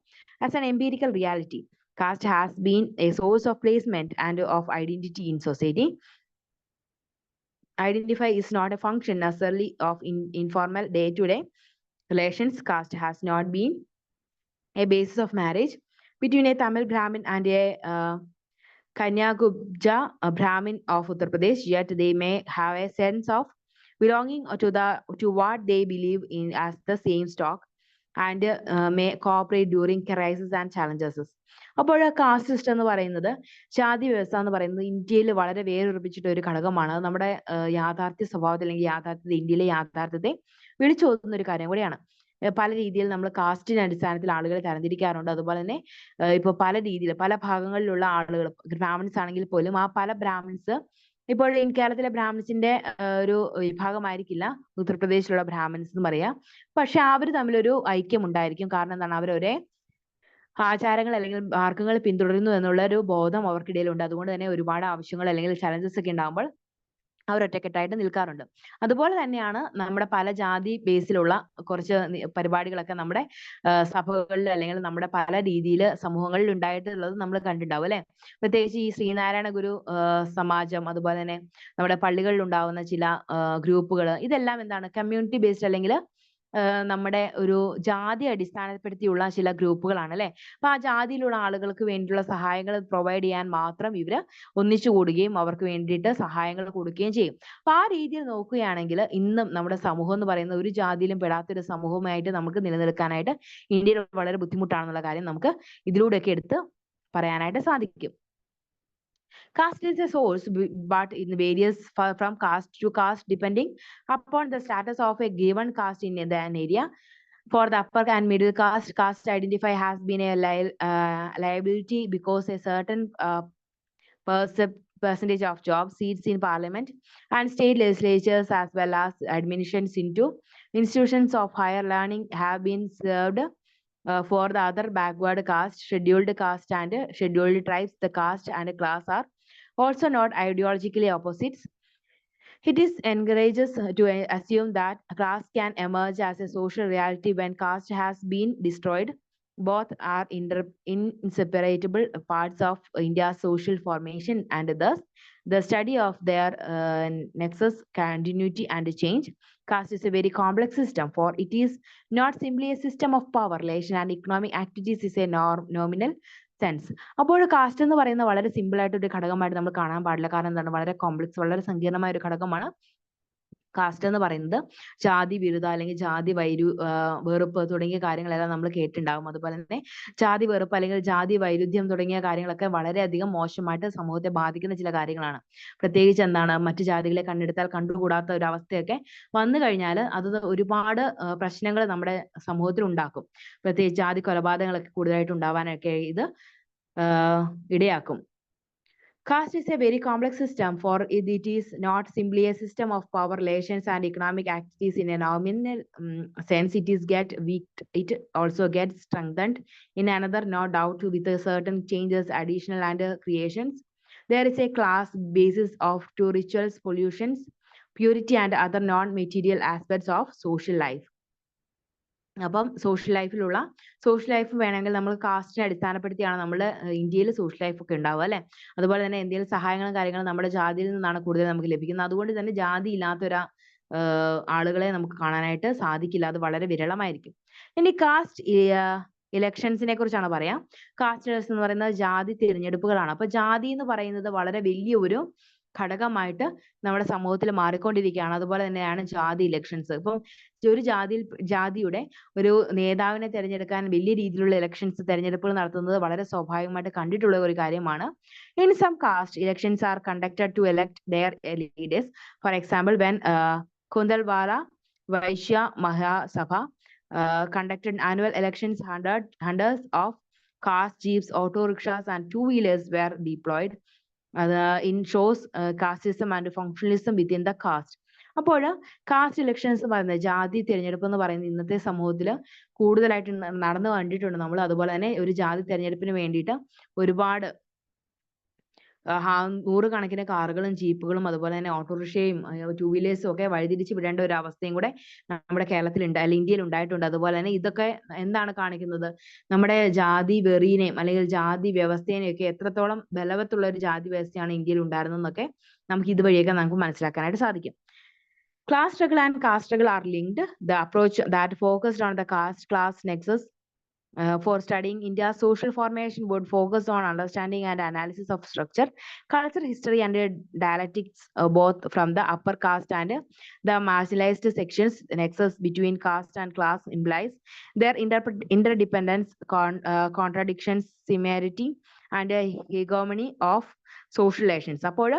as an empirical reality. Caste has been a source of placement and of identity in society. Identify is not a function necessarily of informal day-to-day relations. Caste has not been a basis of marriage between a Tamil Brahmin and a Kanyagubja Brahmin of Uttar Pradesh, yet they may have a sense of belonging to what they believe in as the same stock and may cooperate during crises and challenges. അപ്പോൾ caste system എന്ന് പറയുന്നത്, ജാതി വ്യവസ്ഥ എന്ന് പറയുന്നത് ഇന്ത്യയിൽ വളരെ വേരുറപ്പിച്ചിട്ട ഒരു ഘടകമാണ്. അത് നമ്മുടെ യാഥാർത്ഥ്യ സ്വഭാവത്തിൽ അല്ലെങ്കിൽ ഇന്ത്യയിലെ യാഥാർത്ഥ്യത്തെ വിളിച്ചോതുന്ന ഒരു കാര്യം കൂടിയാണ്. പല രീതിയിൽ നമ്മൾ കാസ്റ്റിന്റെ അടിസ്ഥാനത്തിൽ ആളുകളെ തരംതിരിക്കാറുണ്ട്. അതുപോലെ തന്നെ ഇപ്പൊ പല രീതിയിൽ പല ഭാഗങ്ങളിലുള്ള ആളുകൾ ബ്രാഹ്മിൻസ് ആണെങ്കിൽ പോലും ആ പല ബ്രാഹ്മിൻസ് ഇപ്പോൾ കേരളത്തിലെ ബ്രാഹ്മിൻസിന്റെ ഒരു വിഭാഗമായിരിക്കില്ല ഉത്തർപ്രദേശിലുള്ള ബ്രാഹ്മിൻസ് എന്ന് പറയാം. പക്ഷെ അവർ തമ്മിലൊരു ഐക്യം ഉണ്ടായിരിക്കും. കാരണം എന്താണ്? അവരൊരേ ആചാരങ്ങൾ അല്ലെങ്കിൽ മാർഗങ്ങൾ പിന്തുടരുന്നു എന്നുള്ള ഒരു ബോധം അവർക്കിടയിലുണ്ട്. അതുകൊണ്ട് തന്നെ ഒരുപാട് ആവശ്യങ്ങൾ അല്ലെങ്കിൽ ചലഞ്ചസ് ഒക്കെ ഉണ്ടാകുമ്പോൾ അവർ ഒറ്റക്കെട്ടായിട്ട് നിൽക്കാറുണ്ട്. അതുപോലെ തന്നെയാണ് നമ്മുടെ പല ജാതി ബേസിലുള്ള കുറച്ച് പരിപാടികളൊക്കെ നമ്മുടെ സഭകളിൽ അല്ലെങ്കിൽ നമ്മുടെ പല രീതിയിൽ സമൂഹങ്ങളിൽ ഉണ്ടായിട്ടുള്ളത് നമ്മൾ കണ്ടിട്ടുണ്ടാവും അല്ലെ? പ്രത്യേകിച്ച് ഈ ശ്രീനാരായണ ഗുരു സമാജം, അതുപോലെ തന്നെ നമ്മുടെ പള്ളികളിൽ ഉണ്ടാവുന്ന ചില ഗ്രൂപ്പുകൾ, ഇതെല്ലാം എന്താണ്? കമ്മ്യൂണിറ്റി ബേസ്ഡ് അല്ലെങ്കിൽ നമ്മുടെ ഒരു ജാതി അടിസ്ഥാനപ്പെടുത്തിയുള്ള ചില ഗ്രൂപ്പുകളാണ് അല്ലെ? അപ്പൊ ആ ജാതിയിലുള്ള ആളുകൾക്ക് വേണ്ടിയുള്ള സഹായങ്ങൾ പ്രൊവൈഡ് ചെയ്യാൻ മാത്രം ഇവര് ഒന്നിച്ചു കൂടുകയും അവർക്ക് വേണ്ടിയിട്ട് സഹായങ്ങൾ കൊടുക്കുകയും ചെയ്യും. അപ്പൊ ആ രീതിയിൽ നോക്കുകയാണെങ്കിൽ ഇന്നും നമ്മുടെ സമൂഹം എന്ന് പറയുന്ന ഒരു ജാതിയിലും പെടാത്തൊരു സമൂഹമായിട്ട് നമുക്ക് നിലനിൽക്കാനായിട്ട് ഇന്ത്യയിൽ വളരെ ബുദ്ധിമുട്ടാണെന്നുള്ള കാര്യം നമുക്ക് ഇതിലൂടെയൊക്കെ എടുത്ത് പറയാനായിട്ട് സാധിക്കും. Caste is a source, but it varies from caste to caste depending upon the status of a given caste in an area. For the upper and middle caste, caste identify has been a liability because a certain percentage of job seats in parliament and state legislatures as well as admissions into institutions of higher learning have been served for the other backward caste, scheduled caste and scheduled tribes. The caste and class are also not ideologically opposites. It is encourages to assume that class can emerge as a social reality when caste has been destroyed. Both are inseparable parts of India's social formation, and thus the study of their nexus, continuity, and change. Caste is a very complex system, for it is not simply a system of power relation and economic activities is a nominal sense. അപ്പോൾ cast എന്ന് പറയുന്നത് വളരെ simple ആയിട്ട് ഒരു ഘടകമായിട്ട് നമ്മൾ കാണാൻ പാടില്ല. കാരണം എന്താണ്? വളരെ കോംപ്ലക്സ്, വളരെ സങ്കീർണമായ ഒരു ഘടകമാണ് കാസ്റ്റ് എന്ന് പറയുന്നത്. ജാതി വിരുദ്ധ അല്ലെങ്കിൽ ജാതി വെറുപ്പ് തുടങ്ങിയ കാര്യങ്ങളെല്ലാം നമ്മൾ കേട്ടിട്ടുണ്ടാവും. അതുപോലെ തന്നെ ജാതി വെറുപ്പ് അല്ലെങ്കിൽ ജാതി വൈരുദ്ധ്യം തുടങ്ങിയ കാര്യങ്ങളൊക്കെ വളരെയധികം മോശമായിട്ട് സമൂഹത്തെ ബാധിക്കുന്ന ചില കാര്യങ്ങളാണ്. പ്രത്യേകിച്ച് എന്താണ്? മറ്റു ജാതികളെ കണ്ടെടുത്താൽ കണ്ടുകൂടാത്ത ഒരു അവസ്ഥയൊക്കെ വന്നു കഴിഞ്ഞാൽ അത് ഒരുപാട് പ്രശ്നങ്ങൾ നമ്മുടെ സമൂഹത്തിൽ ഉണ്ടാക്കും. പ്രത്യേകിച്ച് ജാതി കൊലപാതകങ്ങളൊക്കെ കൂടുതലായിട്ട് ഉണ്ടാവാനൊക്കെ ഇത് ഇടയാക്കും. Caste is a very complex system, for it is not simply a system of power relations and economic activities in a nominal sense. It also gets strengthened in another, no doubt, with certain changes, additional and creations. There is a class basis to rituals, pollutions, purity and other non-material aspects of social life. അപ്പം social life വേണമെങ്കിൽ നമ്മൾ കാസ്റ്റിനെ അടിസ്ഥാനപ്പെടുത്തിയാണ് നമ്മൾ ഇന്ത്യയിൽ social life ഒക്കെ ഉണ്ടാവുക അല്ലെ? അതുപോലെ തന്നെ എന്തെങ്കിലും സഹായങ്ങളും കാര്യങ്ങളും നമ്മുടെ ജാതിയിൽ നിന്നാണ് കൂടുതൽ നമുക്ക് ലഭിക്കുന്നത്. അതുകൊണ്ട് തന്നെ ജാതി ഇല്ലാത്തൊരു ആളുകളെ നമുക്ക് കാണാനായിട്ട് സാധിക്കില്ല. അത് വളരെ വിരളമായിരിക്കും. ഇനി കാസ്റ്റ് ഇലക്ഷൻസിനെ കുറിച്ചാണ് പറയാം. കാസ്റ്റ് എന്ന് പറയുന്നത് ജാതി തിരഞ്ഞെടുപ്പുകളാണ്. അപ്പൊ ജാതി എന്ന് പറയുന്നത് വളരെ വലിയ ഒരു ഘടകമായിട്ട് നമ്മുടെ സമൂഹത്തിൽ മാറിക്കൊണ്ടിരിക്കുകയാണ്. അതുപോലെ തന്നെയാണ് ജാതി ഇലക്ഷൻസ്. ഇപ്പം ഒരു ജാതിയുടെ ഒരു നേതാവിനെ തിരഞ്ഞെടുക്കാൻ വലിയ രീതിയിലുള്ള ഇലക്ഷൻസ് തെരഞ്ഞെടുപ്പുകൾ നടത്തുന്നത് വളരെ സ്വാഭാവികമായിട്ട് കണ്ടിട്ടുള്ള ഒരു കാര്യമാണ്. In some caste elections are conducted to elect their leaders. For example, when Kundalwala Vaishya Mahasabha conducted annual elections, hundreds of cars, jeeps, auto rickshaws and two-wheelers were deployed in shows casteism and functionalism within the caste. അപ്പോൾ cast elections പറയുന്നത് ജാതി തിരഞ്ഞെടുപ്പ് എന്ന് പറയുന്നത് ഇന്നത്തെ സമൂഹത്തിൽ കൂടുതലായിട്ട് നടന്നു കണ്ടിട്ടുണ്ട് നമ്മൾ. അതുപോലെ തന്നെ ഒരു ജാതി തിരഞ്ഞെടുപ്പിന് വേണ്ടിയിട്ട് ഒരുപാട് നൂറുകണക്കിന് കാറുകളും ജീപ്പുകളും അതുപോലെ തന്നെ ഓട്ടോറിക്ഷയും ടൂ വീലേഴ്സും ഒക്കെ വഴിതിരിച്ച് വിടേണ്ട ഒരു അവസ്ഥയും കൂടെ നമ്മുടെ കേരളത്തിൽ അല്ലെങ്കിൽ ഇന്ത്യയിൽ ഉണ്ടായിട്ടുണ്ട്. അതുപോലെ തന്നെ ഇതൊക്കെ എന്താണ് കാണിക്കുന്നത്? നമ്മുടെ ജാതി വെറിനെയും അല്ലെങ്കിൽ ജാതി വ്യവസ്ഥേനെയും ഒക്കെ എത്രത്തോളം ബലവത്തുള്ള ഒരു ജാതി വ്യവസ്ഥയാണ് ഇന്ത്യയിൽ ഉണ്ടായിരുന്നതെന്നൊക്കെ നമുക്ക് ഇതുവഴിയൊക്കെ നമുക്ക് മനസ്സിലാക്കാനായിട്ട് സാധിക്കും. Class struggle and caste struggle are linked. The approach that focused on the caste class nexus for studying India's social formation would focus on understanding and analysis of structure, culture, history, and dialectics, both from the upper caste and the marginalized sections. The nexus between caste and class implies their interdependence, contradictions, similarity, and hegemony of social relations. അപ്പോൾ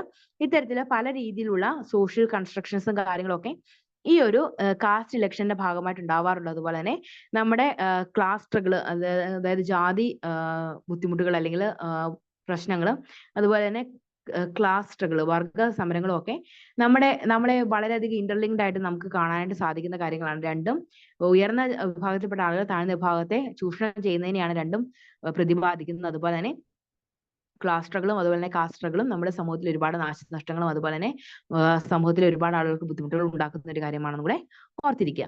ഇത്തരത്തിൽ പല രീതിയിലുള്ള social കൺസ്ട്രക്ഷൻസും കാര്യങ്ങളൊക്കെ ഈ ഒരു cast ഇലക്ഷന്റെ ഭാഗമായിട്ട് ഉണ്ടാവാറുണ്ട്. അതുപോലെ തന്നെ നമ്മുടെ ക്ലാസ് സ്ട്രഗിൾ, അതായത് ജാതി ബുദ്ധിമുട്ടുകൾ അല്ലെങ്കിൽ പ്രശ്നങ്ങൾ, അതുപോലെ തന്നെ ക്ലാസ് സ്ട്രഗിൾ, വർഗ സമരങ്ങളും ഒക്കെ നമ്മളെ വളരെയധികം ഇന്റർലിങ്ക്ഡ് ആയിട്ട് നമുക്ക് കാണാനായിട്ട് സാധിക്കുന്ന കാര്യങ്ങളാണ്. രണ്ടും ഉയർന്ന വിഭാഗത്തിൽപ്പെട്ട ആളുകൾ താഴ്ന്ന വിഭാഗത്തെ ചൂഷണം ചെയ്യുന്നതിനെയാണ് രണ്ടും പ്രതിപാദിക്കുന്നത്. അതുപോലെ തന്നെ ക്ലാസ് സ്ട്രഗിളും അതുപോലെ തന്നെ കാസ്റ്റ് സ്ട്രഗിളും നമ്മുടെ സമൂഹത്തിൽ ഒരുപാട് നാശനഷ്ടങ്ങളും അതുപോലെ തന്നെ സമൂഹത്തിൽ ഒരുപാട് ആളുകൾക്ക് ബുദ്ധിമുട്ടുകൾ ഉണ്ടാക്കുന്ന ഒരു കാര്യമാണെന്ന് കൂടെ ഓർത്തിരിക്കുക.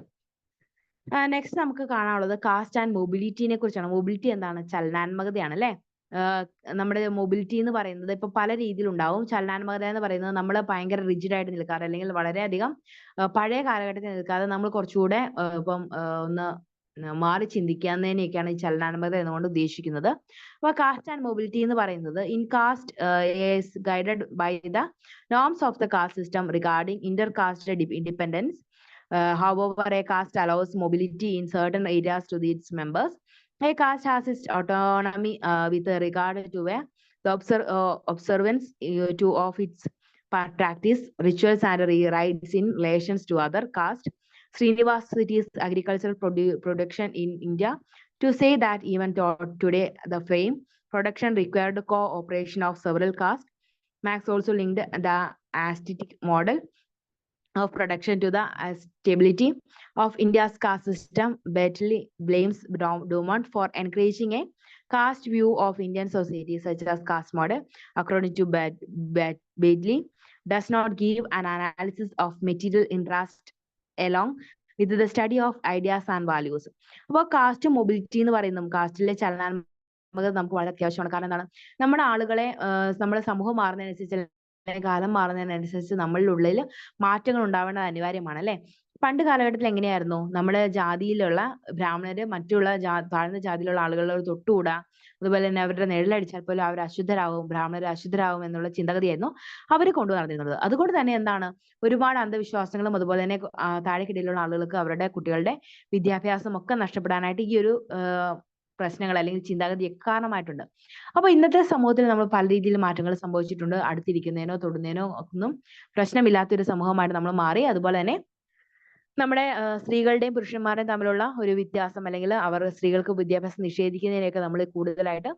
നെക്സ്റ്റ് നമുക്ക് കാണാനുള്ളത് കാസ്റ്റ് ആൻഡ് മൊബിലിറ്റിനെ കുറിച്ചാണ്. മൊബിലിറ്റി എന്താണ്? ചലനാത്മകതയാണ് അല്ലെ. നമ്മുടെ മൊബിലിറ്റി എന്ന് പറയുന്നത് ഇപ്പൊ പല രീതിയിലുണ്ടാവും. ചലനാത്മകത എന്ന് പറയുന്നത് നമ്മൾ ഭയങ്കര റിജിഡ് ആയിട്ട് നിൽക്കാറ് അല്ലെങ്കിൽ വളരെയധികം പഴയ കാലഘട്ടത്തിൽ നിൽക്കാതെ നമ്മൾ കുറച്ചുകൂടെ ഇപ്പം ഒന്ന് മാറി ചിന്തിക്കുന്നതിനെയൊക്കെയാണ് ഈ ചലനാത്മകത എന്നുകൊണ്ട് ഉദ്ദേശിക്കുന്നത്. അപ്പൊ കാസ്റ്റ് ആൻഡ് മൊബിലിറ്റി എന്ന് പറയുന്നത് in caste is guided by the norms of the caste system regarding inter caste independence. However, a caste allows mobility in certain areas to its members. A caste has its autonomy with regard to the observance of its practice, rituals, and rites in relations to other caste. Srinivas cities agricultural production in India to say that even today the frame production required cooperation of several castes. Marx also linked the aesthetic model of production to the stability of India's caste system. Bentley blames Dumont for encouraging a caste view of Indian society such as caste model. According to Bentley, does not give an analysis of material interest along with the study of ideas and values. അപ്പോൾ cast mobility എന്ന് പറയുന്നത് കാസ്റ്റിലെ ചലനാത്മകത നമുക്ക് വളരെ അത്യാവശ്യമാണ്. കാരണം എന്താണ്? നമ്മുടെ ആളുകളെ നമ്മുടെ സമൂഹം മാറുന്നതിനനുസരിച്ച് കാലം മാറുന്നതിനനുസരിച്ച് നമ്മളുടെ ഉള്ളിൽ മാറ്റങ്ങൾ ഉണ്ടാവേണ്ടത് അനിവാര്യമാണ് അല്ലെ. പണ്ട് കാലഘട്ടത്തിൽ എങ്ങനെയായിരുന്നു? നമ്മുടെ ജാതിയിലുള്ള ബ്രാഹ്മണര് മറ്റുള്ള താഴ്ന്ന ജാതിയിലുള്ള ആളുകളോട് തൊട്ടുകൂടാ, അതുപോലെ തന്നെ അവരുടെ നിഴലടിച്ചാൽ പോലും അവർ അശുദ്ധരാകും, ബ്രാഹ്മണർ അശുദ്ധരാകും എന്നുള്ള ചിന്തഗതിയായിരുന്നു അവർ കൊണ്ടു നടന്നിരുന്നത്. അതുകൊണ്ട് തന്നെ എന്താണ്, ഒരുപാട് അന്ധവിശ്വാസങ്ങളും അതുപോലെ തന്നെ താഴെക്കിടയിലുള്ള ആളുകൾക്ക് അവരുടെ കുട്ടികളുടെ വിദ്യാഭ്യാസം ഒക്കെ നഷ്ടപ്പെടാനായിട്ട് ഈ ഒരു പ്രശ്നങ്ങൾ അല്ലെങ്കിൽ ചിന്താഗതി കാരണമായിട്ടുണ്ട്. അപ്പൊ ഇന്നത്തെ സമൂഹത്തിൽ നമ്മൾ പല രീതിയിൽ മാറ്റങ്ങൾ സംഭവിച്ചിട്ടുണ്ട്. അടുത്തിരിക്കുന്നതിനോ തൊടുന്നതിനോ ഒന്നും പ്രശ്നമില്ലാത്തൊരു സമൂഹമായിട്ട് നമ്മൾ മാറി. അതുപോലെ തന്നെ നമ്മുടെ സ്ത്രീകളുടെയും പുരുഷന്മാരുടെയും തമ്മിലുള്ള ഒരു വ്യത്യാസം അല്ലെങ്കിൽ സ്ത്രീകൾക്ക് വിദ്യാഭ്യാസം നിഷേധിക്കുന്നതിനെയൊക്കെ നമ്മൾ കൂടുതലായിട്ട്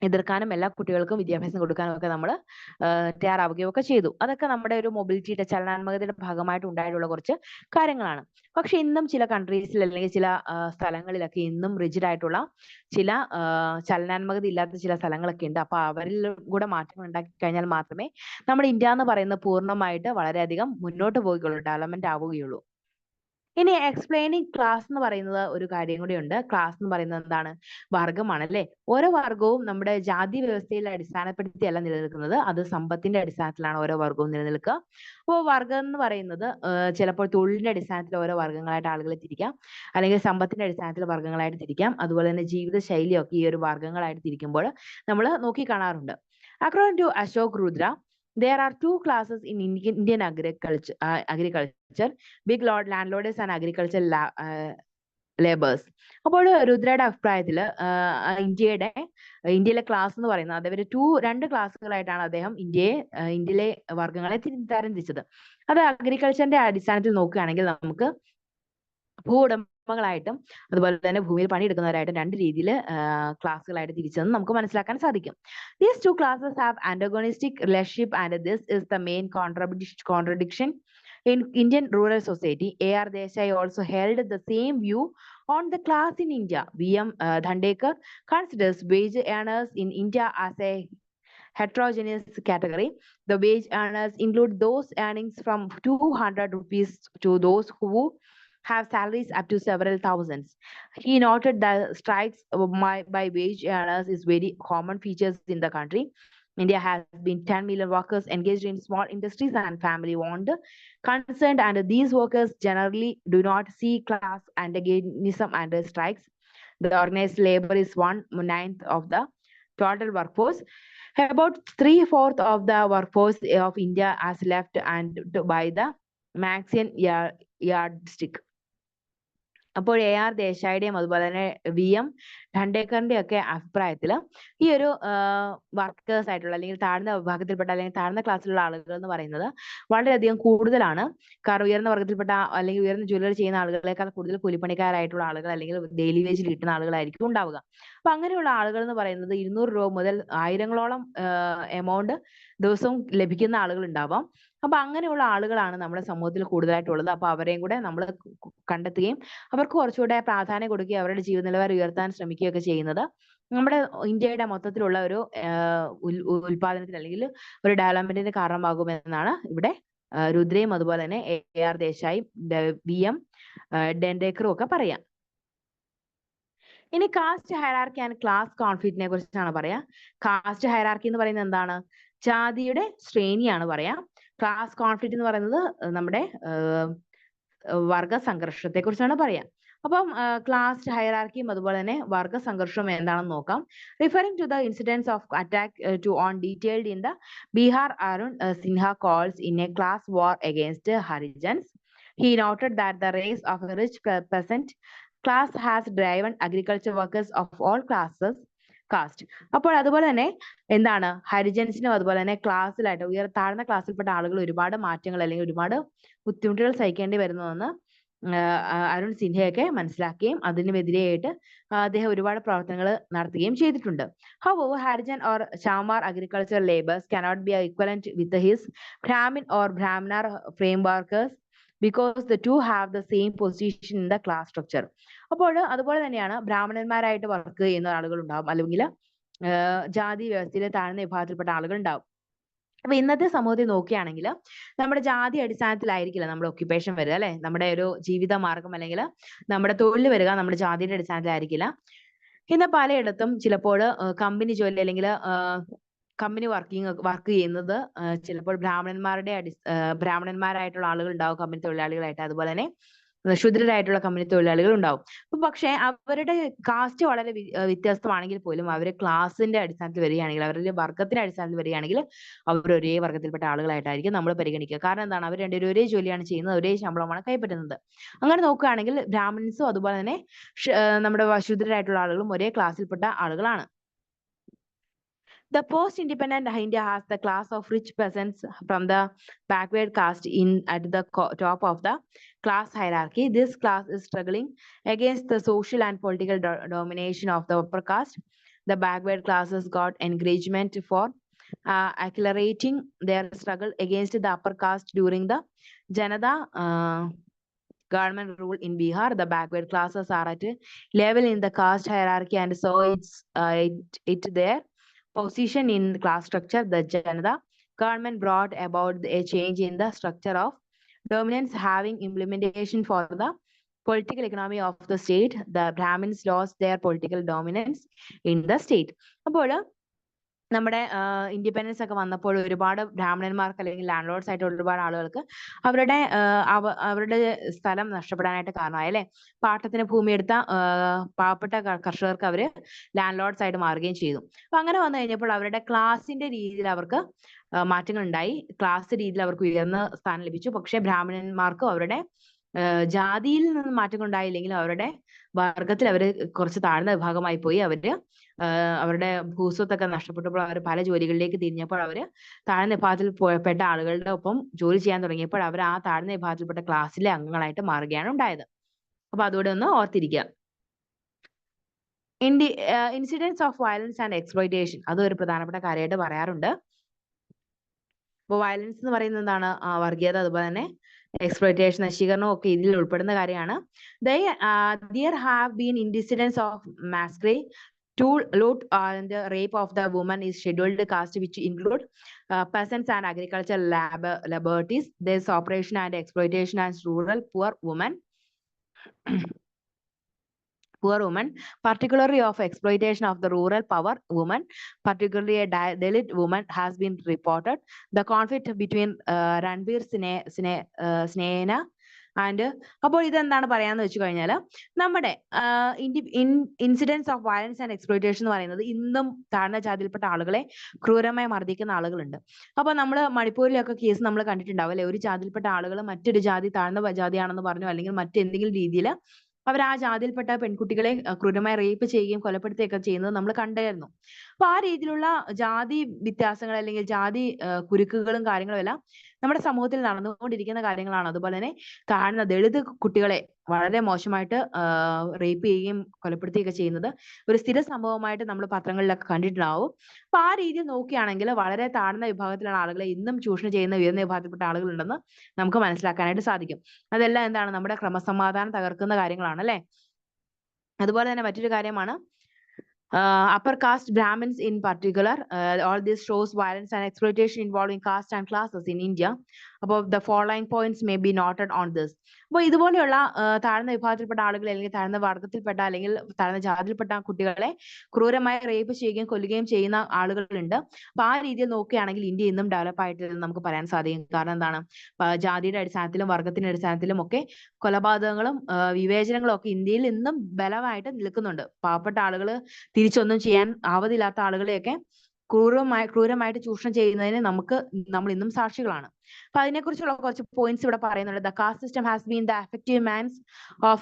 എതിർക്കാനും എല്ലാ കുട്ടികൾക്കും വിദ്യാഭ്യാസം കൊടുക്കാനും ഒക്കെ നമ്മൾ തയ്യാറാവുകയും ഒക്കെ ചെയ്തു. അതൊക്കെ നമ്മുടെ ഒരു മൊബിലിറ്റിയുടെ ചലനാത്മകതയുടെ ഭാഗമായിട്ട് ഉണ്ടായിട്ടുള്ള കുറച്ച് കാര്യങ്ങളാണ്. പക്ഷെ ഇന്നും ചില കൺട്രീസിൽ അല്ലെങ്കിൽ ചില സ്ഥലങ്ങളിലൊക്കെ ഇന്നും റിജിഡ് ആയിട്ടുള്ള ചില ചലനാത്മകത ഇല്ലാത്ത ചില സ്ഥലങ്ങളൊക്കെ ഉണ്ട്. അപ്പൊ അവരിൽ കൂടെ മാറ്റങ്ങൾ ഉണ്ടാക്കി കഴിഞ്ഞാൽ മാത്രമേ നമ്മുടെ ഇന്ത്യ എന്ന് പറയുന്ന പൂർണ്ണമായിട്ട് വളരെയധികം മുന്നോട്ട് പോവുകയുള്ളൂ, ഡെവലപ്മെന്റ് ആവുകയുള്ളൂ. ഇനി എക്സ്പ്ലെയിനിങ് ക്ലാസ് എന്ന് പറയുന്നത് ഒരു കാര്യം കൂടി ഉണ്ട്. ക്ലാസ് എന്ന് പറയുന്നത് എന്താണ്? വർഗമാണ് അല്ലെ. ഓരോ വർഗവും നമ്മുടെ ജാതി വ്യവസ്ഥയിൽ അടിസ്ഥാനപ്പെടുത്തിയല്ല നിലനിൽക്കുന്നത്, അത് സമ്പത്തിന്റെ അടിസ്ഥാനത്തിലാണ് ഓരോ വർഗവും നിലനിൽക്കുക. അപ്പോൾ വർഗം എന്ന് പറയുന്നത് ചിലപ്പോൾ തൊഴിലിന്റെ അടിസ്ഥാനത്തിൽ ഓരോ വർഗങ്ങളായിട്ട് ആളുകളെ തിരിക്കാം, അല്ലെങ്കിൽ സമ്പത്തിന്റെ അടിസ്ഥാനത്തിൽ വർഗങ്ങളായിട്ട് തിരിക്കാം. അതുപോലെ തന്നെ ജീവിത ശൈലിയൊക്കെ ഈ ഒരു വർഗങ്ങളായിട്ട് തിരിക്കുമ്പോൾ നമ്മൾ നോക്കി കാണാറുണ്ട്. According to Ashok Rudra, There are two classes in Indian agriculture: big landlords and agricultural laborers. അപ്പോൾ രുദ്രയുടെ അഭിപ്രായത്തിൽ ഇന്ത്യയിലെ ക്ലാസ് എന്ന് പറയുന്നത് അതേപോലെ രണ്ട് ക്ലാസ്സുകളായിട്ടാണ് അദ്ദേഹം ഇന്ത്യയിലെ വർഗ്ഗങ്ങളെ തരംതിരിച്ചത്. അത് അഗ്രികൾച്ചറിന്റെ അടിസ്ഥാനത്തിൽ നോക്കുകയാണെങ്കിൽ നമുക്ക് ഭൂവുടമകളായിട്ടും അതുപോലെ തന്നെ ഭൂമിയിൽ പണിയെടുക്കുന്നവരായിട്ടും രണ്ട് രീതിയിൽ ക്ലാസ്സുകളായിട്ട് തിരിച്ചതെന്ന് നമുക്ക് മനസ്സിലാക്കാൻ സാധിക്കും. These two classes have antagonistic relationship and this is the main contradiction in Indian rural society. A.R. Desai also held the same view on the class in India. V.M. Dhandekar considers wage earners in India as a heterogeneous category. The wage earners include those earnings from 200 rupees to those who have salaries up to several thousands. He noted that strikes by wage earners is very common features in the country. India has been 10 million workers engaged in small industries and family-owned concerned, and these workers generally do not see class antagonism and strikes. The organized labor is 1/9 of the total workforce. About 3/4 of the workforce of India has left and by the Marxian yardstick. അപ്പോൾ AR ദേശായിയുടെയും അതുപോലെ തന്നെ VM ധണ്ടേക്കറിന്റെ ഒക്കെ അഭിപ്രായത്തിൽ ഈ ഒരു workers ആയിട്ടുള്ള അല്ലെങ്കിൽ താഴ്ന്ന വിഭാഗത്തിൽപ്പെട്ട അല്ലെങ്കിൽ താഴ്ന്ന ക്ലാസ്സിലുള്ള ആളുകൾ എന്ന് പറയുന്നത് വളരെയധികം കൂടുതലാണ്. കാരണം ഉയർന്ന വർഗത്തിൽപ്പെട്ട അല്ലെങ്കിൽ ഉയർന്ന ജോലികൾ ചെയ്യുന്ന ആളുകളെക്കാൾ കൂടുതൽ കൂലിപ്പണിക്കാരായിട്ടുള്ള ആളുകൾ അല്ലെങ്കിൽ ഡെയിലി വേജിൽ കിട്ടുന്ന ആളുകളായിരിക്കും ഉണ്ടാവുക. അപ്പൊ അങ്ങനെയുള്ള ആളുകൾ എന്ന് പറയുന്നത് 200 രൂപ മുതൽ ആയിരങ്ങളോളം എമൗണ്ട് ദിവസവും ലഭിക്കുന്ന ആളുകൾ ഉണ്ടാവാം. അപ്പൊ അങ്ങനെയുള്ള ആളുകളാണ് നമ്മുടെ സമൂഹത്തിൽ കൂടുതലായിട്ടുള്ളത്. അപ്പൊ അവരെയും കൂടെ നമ്മൾ കണ്ടെത്തുകയും അവർക്ക് കുറച്ചുകൂടെ പ്രാധാന്യം കൊടുക്കുകയും അവരുടെ ജീവിത നിലവാരം ഉയർത്താൻ ശ്രമിക്കുകയൊക്കെ ചെയ്യുന്നത് നമ്മുടെ ഇന്ത്യയുടെ മൊത്തത്തിലുള്ള ഒരു ഉൽപാദനത്തിന് അല്ലെങ്കിൽ ഒരു ഡെവലപ്മെന്റിന് കാരണമാകുമെന്നാണ് ഇവിടെ രുദ്രയും അതുപോലെ തന്നെ AR ദേശായും VM ഡെൻഡേക്കറും ഒക്കെ പറയാം. ഇനി കാസ്റ്റ് ഹൈറാർക്കി ആൻഡ് ക്ലാസ് കോൺഫ്ലിക്റ്റിനെ കുറിച്ചാണ് പറയാ. കാസ്റ്റ് ഹൈറാർക്കി എന്ന് പറയുന്നത് എന്താണ്? ജാതിയുടെ ശ്രേണിയാണ് പറയാ. ക്ലാസ് കോൺഫ്ലിക്റ്റ് എന്ന് പറയുന്നത് നമ്മുടെ വർഗ സംഘർഷത്തെ കുറിച്ചാണ് പറയാം. അപ്പം ക്ലാസ് ഹൈറാർക്കിയും അതുപോലെ തന്നെ വർഗ സംഘർഷവും എന്താണെന്ന് നോക്കാം. Referring to the incidence of attack to on detailed in the Bihar, Arun Sinha calls in a class war against Harijans. He noted that the rise of a rich peasant class has driven agriculture workers of all classes caste. അപ്പോൾ അതുപോലെ തന്നെ എന്താണ് ഹരിജൻസിനും അതുപോലെ തന്നെ ക്ലാസ്സിലായിട്ട് താഴ്ന്ന ക്ലാസ്സിൽപ്പെട്ട ആളുകൾ ഒരുപാട് മാറ്റങ്ങൾ അല്ലെങ്കിൽ ഒരുപാട് ബുദ്ധിമുട്ടുകൾ സഹിക്കേണ്ടി വരുന്നതെന്ന് അരുൺ സിൻഹയൊക്കെ മനസ്സിലാക്കുകയും അതിനെതിരെയായിട്ട് അദ്ദേഹം ഒരുപാട് പ്രവർത്തനങ്ങൾ നടത്തുകയും ചെയ്തിട്ടുണ്ട്. However, Harijan or Chamar agricultural laborers cannot be equivalent with his Brahmin or Brahmanar frameworkers because the two have the same position in the class structure. അപ്പോൾ അതുപോലെ തന്നെയാണ് ബ്രാഹ്മണന്മാരായിട്ട് വർക്ക് ചെയ്യുന്ന ആളുകൾ ഉണ്ടാവും, അല്ലെങ്കിൽ ജാതി വ്യവസ്ഥയിൽ താഴ്ന്ന വിഭാഗത്തിൽപ്പെട്ട ആളുകൾ ഉണ്ടാവും. അപ്പൊ ഇന്നത്തെ സമൂഹത്തിൽ നോക്കുകയാണെങ്കിൽ നമ്മുടെ ജാതി അടിസ്ഥാനത്തിലായിരിക്കില്ല നമ്മുടെ ഒക്യുപ്പേഷൻ വരിക, അല്ലെ? നമ്മുടെ ഒരു ജീവിത മാർഗം അല്ലെങ്കിൽ നമ്മുടെ തൊഴിൽ വരിക നമ്മുടെ ജാതിയുടെ അടിസ്ഥാനത്തിലായിരിക്കില്ല. ഇന്ന് പലയിടത്തും ചിലപ്പോൾ കമ്പനി ജോലി അല്ലെങ്കിൽ കമ്പനി വർക്ക് ചെയ്യുന്നത് ചിലപ്പോൾ ബ്രാഹ്മണന്മാരായിട്ടുള്ള ആളുകൾ ഉണ്ടാവും കമ്പനി തൊഴിലാളികളായിട്ട്, അതുപോലെ തന്നെ ശൂദ്രരായിട്ടുള്ള കമ്പനി തൊഴിലാളികൾ ഉണ്ടാവും. പക്ഷെ അവരുടെ കാസ്റ്റ് വളരെ വ്യത്യസ്തമാണെങ്കിൽ പോലും അവര് ക്ലാസിന്റെ അടിസ്ഥാനത്തിൽ വരികയാണെങ്കിൽ, അവരുടെ വർഗത്തിന്റെ അടിസ്ഥാനത്തിൽ വരികയാണെങ്കിൽ അവർ ഒരേ വർഗത്തിൽപ്പെട്ട ആളുകളായിട്ടായിരിക്കും നമ്മൾ പരിഗണിക്കുക. കാരണം എന്താണ്? അവർ രണ്ടുപേരും ഒരേ ജോലിയാണ് ചെയ്യുന്നത്, ഒരേ ശമ്പളമാണ് കൈപ്പറ്റുന്നത്. അങ്ങനെ നോക്കുകയാണെങ്കിൽ ബ്രാഹ്മൺസും അതുപോലെ തന്നെ നമ്മുടെ ശൂദ്രരായിട്ടുള്ള ആളുകളും ഒരേ ക്ലാസ്സിൽപ്പെട്ട ആളുകളാണ്. The post-independent India has the class of rich peasants from the backward caste at the top of the class hierarchy. This class is struggling against the social and political domination of the upper caste. The backward classes got encouragement for accelerating their struggle against the upper caste during the Janata government rule in Bihar. The backward classes are at a level in the caste hierarchy and so it's their position in class structure. The Janata government brought about a change in the structure of dominance, having implementation for the political economy of the state. The Brahmins lost their political dominance in the state. അപ്പോൾ നമ്മുടെ independence ഒക്കെ വന്നപ്പോൾ ഒരുപാട് ബ്രാഹ്മണന്മാർക്ക് അല്ലെങ്കിൽ land Lord's ആയിട്ട് ഒരുപാട് ആളുകൾക്ക് അവരുടെ സ്ഥലം നഷ്ടപ്പെടാനായിട്ട് കാരണമായി അല്ലെ. പാട്ടത്തിന് ഭൂമി എടുത്ത പാവപ്പെട്ട കർഷകർക്ക് അവര് ലാൻഡ് ലോർഡ്സ് ആയിട്ട് മാറുകയും ചെയ്തു. അപ്പൊ അങ്ങനെ വന്നു കഴിഞ്ഞപ്പോൾ അവരുടെ ക്ലാസിന്റെ രീതിയിൽ അവർക്ക് മാറ്റങ്ങൾ ഉണ്ടായി. ക്ലാസ് രീതിയിൽ അവർക്ക് ഉയർന്ന സ്ഥാനം ലഭിച്ചു. പക്ഷെ ബ്രാഹ്മണന്മാർക്കും അവരുടെ ജാതിയിൽ നിന്ന് മാറ്റങ്ങൾ ഉണ്ടായില്ലെങ്കിലും അവരുടെ വർഗത്തിൽ അവര് കുറച്ച് താഴ്ന്ന വിഭാഗമായി പോയി. അവരുടെ ഭൂസ്വത്തൊക്കെ നഷ്ടപ്പെട്ടപ്പോൾ അവർ പല ജോലികളിലേക്ക് തിരിഞ്ഞപ്പോൾ അവര് താഴ്ന്ന വിഭാഗത്തിൽ പെട്ട ആളുകളുടെ ഒപ്പം ജോലി ചെയ്യാൻ തുടങ്ങിയപ്പോൾ അവർ ആ താഴ്ന്ന വിഭാഗത്തിൽപ്പെട്ട ക്ലാസ്സിലെ അംഗങ്ങളായിട്ട് മാറുകയാണ് ഉണ്ടായത്. അപ്പൊ അതോടെ ഒന്ന് ഓർത്തിരിക്കുക. Incidents of violence and exploitation, അതൊരു പ്രധാനപ്പെട്ട കാര്യമായിട്ട് പറയാറുണ്ട്. അപ്പോൾ വയലൻസ് എന്ന് പറയുന്നത് എന്താണ്? വർഗീയത, അതുപോലെ തന്നെ എക്സ്പ്ലോയിറ്റേഷൻ, നശീകരണം ഒക്കെ ഇതിൽ ഉൾപ്പെടുന്ന കാര്യമാണ്. There have been incidents of massacre, loot and rape of the women is scheduled caste, which include peasants and agricultural laboratories. There's operation and exploitation as rural poor women, particularly of exploitation of the rural poor woman, particularly a Dalit woman has been reported. The conflict between Ranbir Snena and അപ്പോൾ ഇതെന്താണ് പറയാന്ന് വെച്ച് കഴിഞ്ഞാൽ നമ്മുടെ incidents of violence and exploitation എന്ന് പറയുന്നത് ഇന്നും താഴ്ന്ന ജാതിയിൽപ്പെട്ട ആളുകളെ ക്രൂരമായി മർദ്ദിക്കുന്ന ആളുകളുണ്ട്. അപ്പൊ നമ്മൾ മണിപ്പൂരിലൊക്കെ കേസ് നമ്മൾ കണ്ടിട്ടുണ്ടാവും അല്ലെ. ഒരു ജാതിയിൽപ്പെട്ട ആളുകൾ മറ്റൊരു ജാതി താഴ്ന്ന ജാതിയാണെന്ന് പറഞ്ഞു അല്ലെങ്കിൽ മറ്റെന്തെങ്കിലും രീതിയിൽ അവർ ആ ജാതിയിൽപ്പെട്ട പെൺകുട്ടികളെ ക്രൂരമായി റേപ്പ് ചെയ്യുകയും കൊലപ്പെടുത്തുകയൊക്കെ ചെയ്യുന്നത് നമ്മൾ കണ്ടായിരുന്നു. അപ്പൊ ആ രീതിയിലുള്ള ജാതി വ്യത്യാസങ്ങൾ അല്ലെങ്കിൽ ജാതി കുരുക്കുകളും കാര്യങ്ങളും എല്ലാം നമ്മുടെ സമൂഹത്തിൽ നടന്നുകൊണ്ടിരിക്കുന്ന കാര്യങ്ങളാണ്. അതുപോലെ തന്നെ താഴ്ന്ന ദളിത് കുട്ടികളെ വളരെ മോശമായിട്ട് റേപ്പ് ചെയ്യുകയും കൊലപ്പെടുത്തുകയൊക്കെ ചെയ്യുന്നത് ഒരു സ്ഥിര സംഭവമായിട്ട് നമ്മൾ പത്രങ്ങളിലൊക്കെ കണ്ടിട്ടുണ്ടാവും. അപ്പൊ ആ രീതിയിൽ നോക്കുകയാണെങ്കിൽ വളരെ താഴ്ന്ന വിഭാഗത്തിലുള്ള ആളുകളെ ഇന്നും ചൂഷണം ചെയ്യുന്ന ഉയർന്ന വിഭാഗത്തിൽപ്പെട്ട ആളുകളുണ്ടെന്ന് നമുക്ക് മനസ്സിലാക്കാനായിട്ട് സാധിക്കും. അതെല്ലാം എന്താണ്? നമ്മുടെ ക്രമസമാധാനം തകർക്കുന്ന കാര്യങ്ങളാണ് അല്ലെ. അതുപോലെ തന്നെ മറ്റൊരു കാര്യമാണ് upper caste Brahmins in particular. All this shows violence and exploitation involving caste and classes in India. Above the following points may be noted on this. അപ്പോൾ ഇതുപോലെയുള്ള താഴ്ന്ന വിഭാഗത്തിൽപ്പെട്ട ആളുകൾ അല്ലെങ്കിൽ താഴ്ന്ന വർഗത്തിൽപ്പെട്ട അല്ലെങ്കിൽ താഴ്ന്ന ജാതിയിൽപ്പെട്ട കുട്ടികളെ ക്രൂരമായി റേപ്പ് ചെയ്യുകയും കൊല്ലുകയും ചെയ്യുന്ന ആളുകളുണ്ട്. അപ്പൊ ആ രീതിയിൽ നോക്കുകയാണെങ്കിൽ ഇന്ത്യ ഇന്നും ഡെവലപ്പ് ആയിട്ട് നമുക്ക് പറയാൻ സാധിക്കും. കാരണം എന്താണ്? ജാതിയുടെ അടിസ്ഥാനത്തിലും വർഗത്തിന്റെ അടിസ്ഥാനത്തിലും ഒക്കെ കൊലപാതകങ്ങളും വിവേചനങ്ങളും ഒക്കെ ഇന്ത്യയിൽ ഇന്നും ബലമായിട്ട് നിൽക്കുന്നുണ്ട്. പാവപ്പെട്ട ആളുകൾ തിരിച്ചൊന്നും ചെയ്യാൻ ആവതില്ലാത്ത ആളുകളെയൊക്കെ ക്രൂരമായിട്ട് ചൂഷണം ചെയ്യുന്നതിന് നമ്മൾ ഇന്നും സാക്ഷികളാണ്. അപ്പൊ അതിനെക്കുറിച്ചുള്ള കുറച്ച് പോയിന്റ്സ് ഇവിടെ പറയുന്നുണ്ട്. The caste system has been the effective means of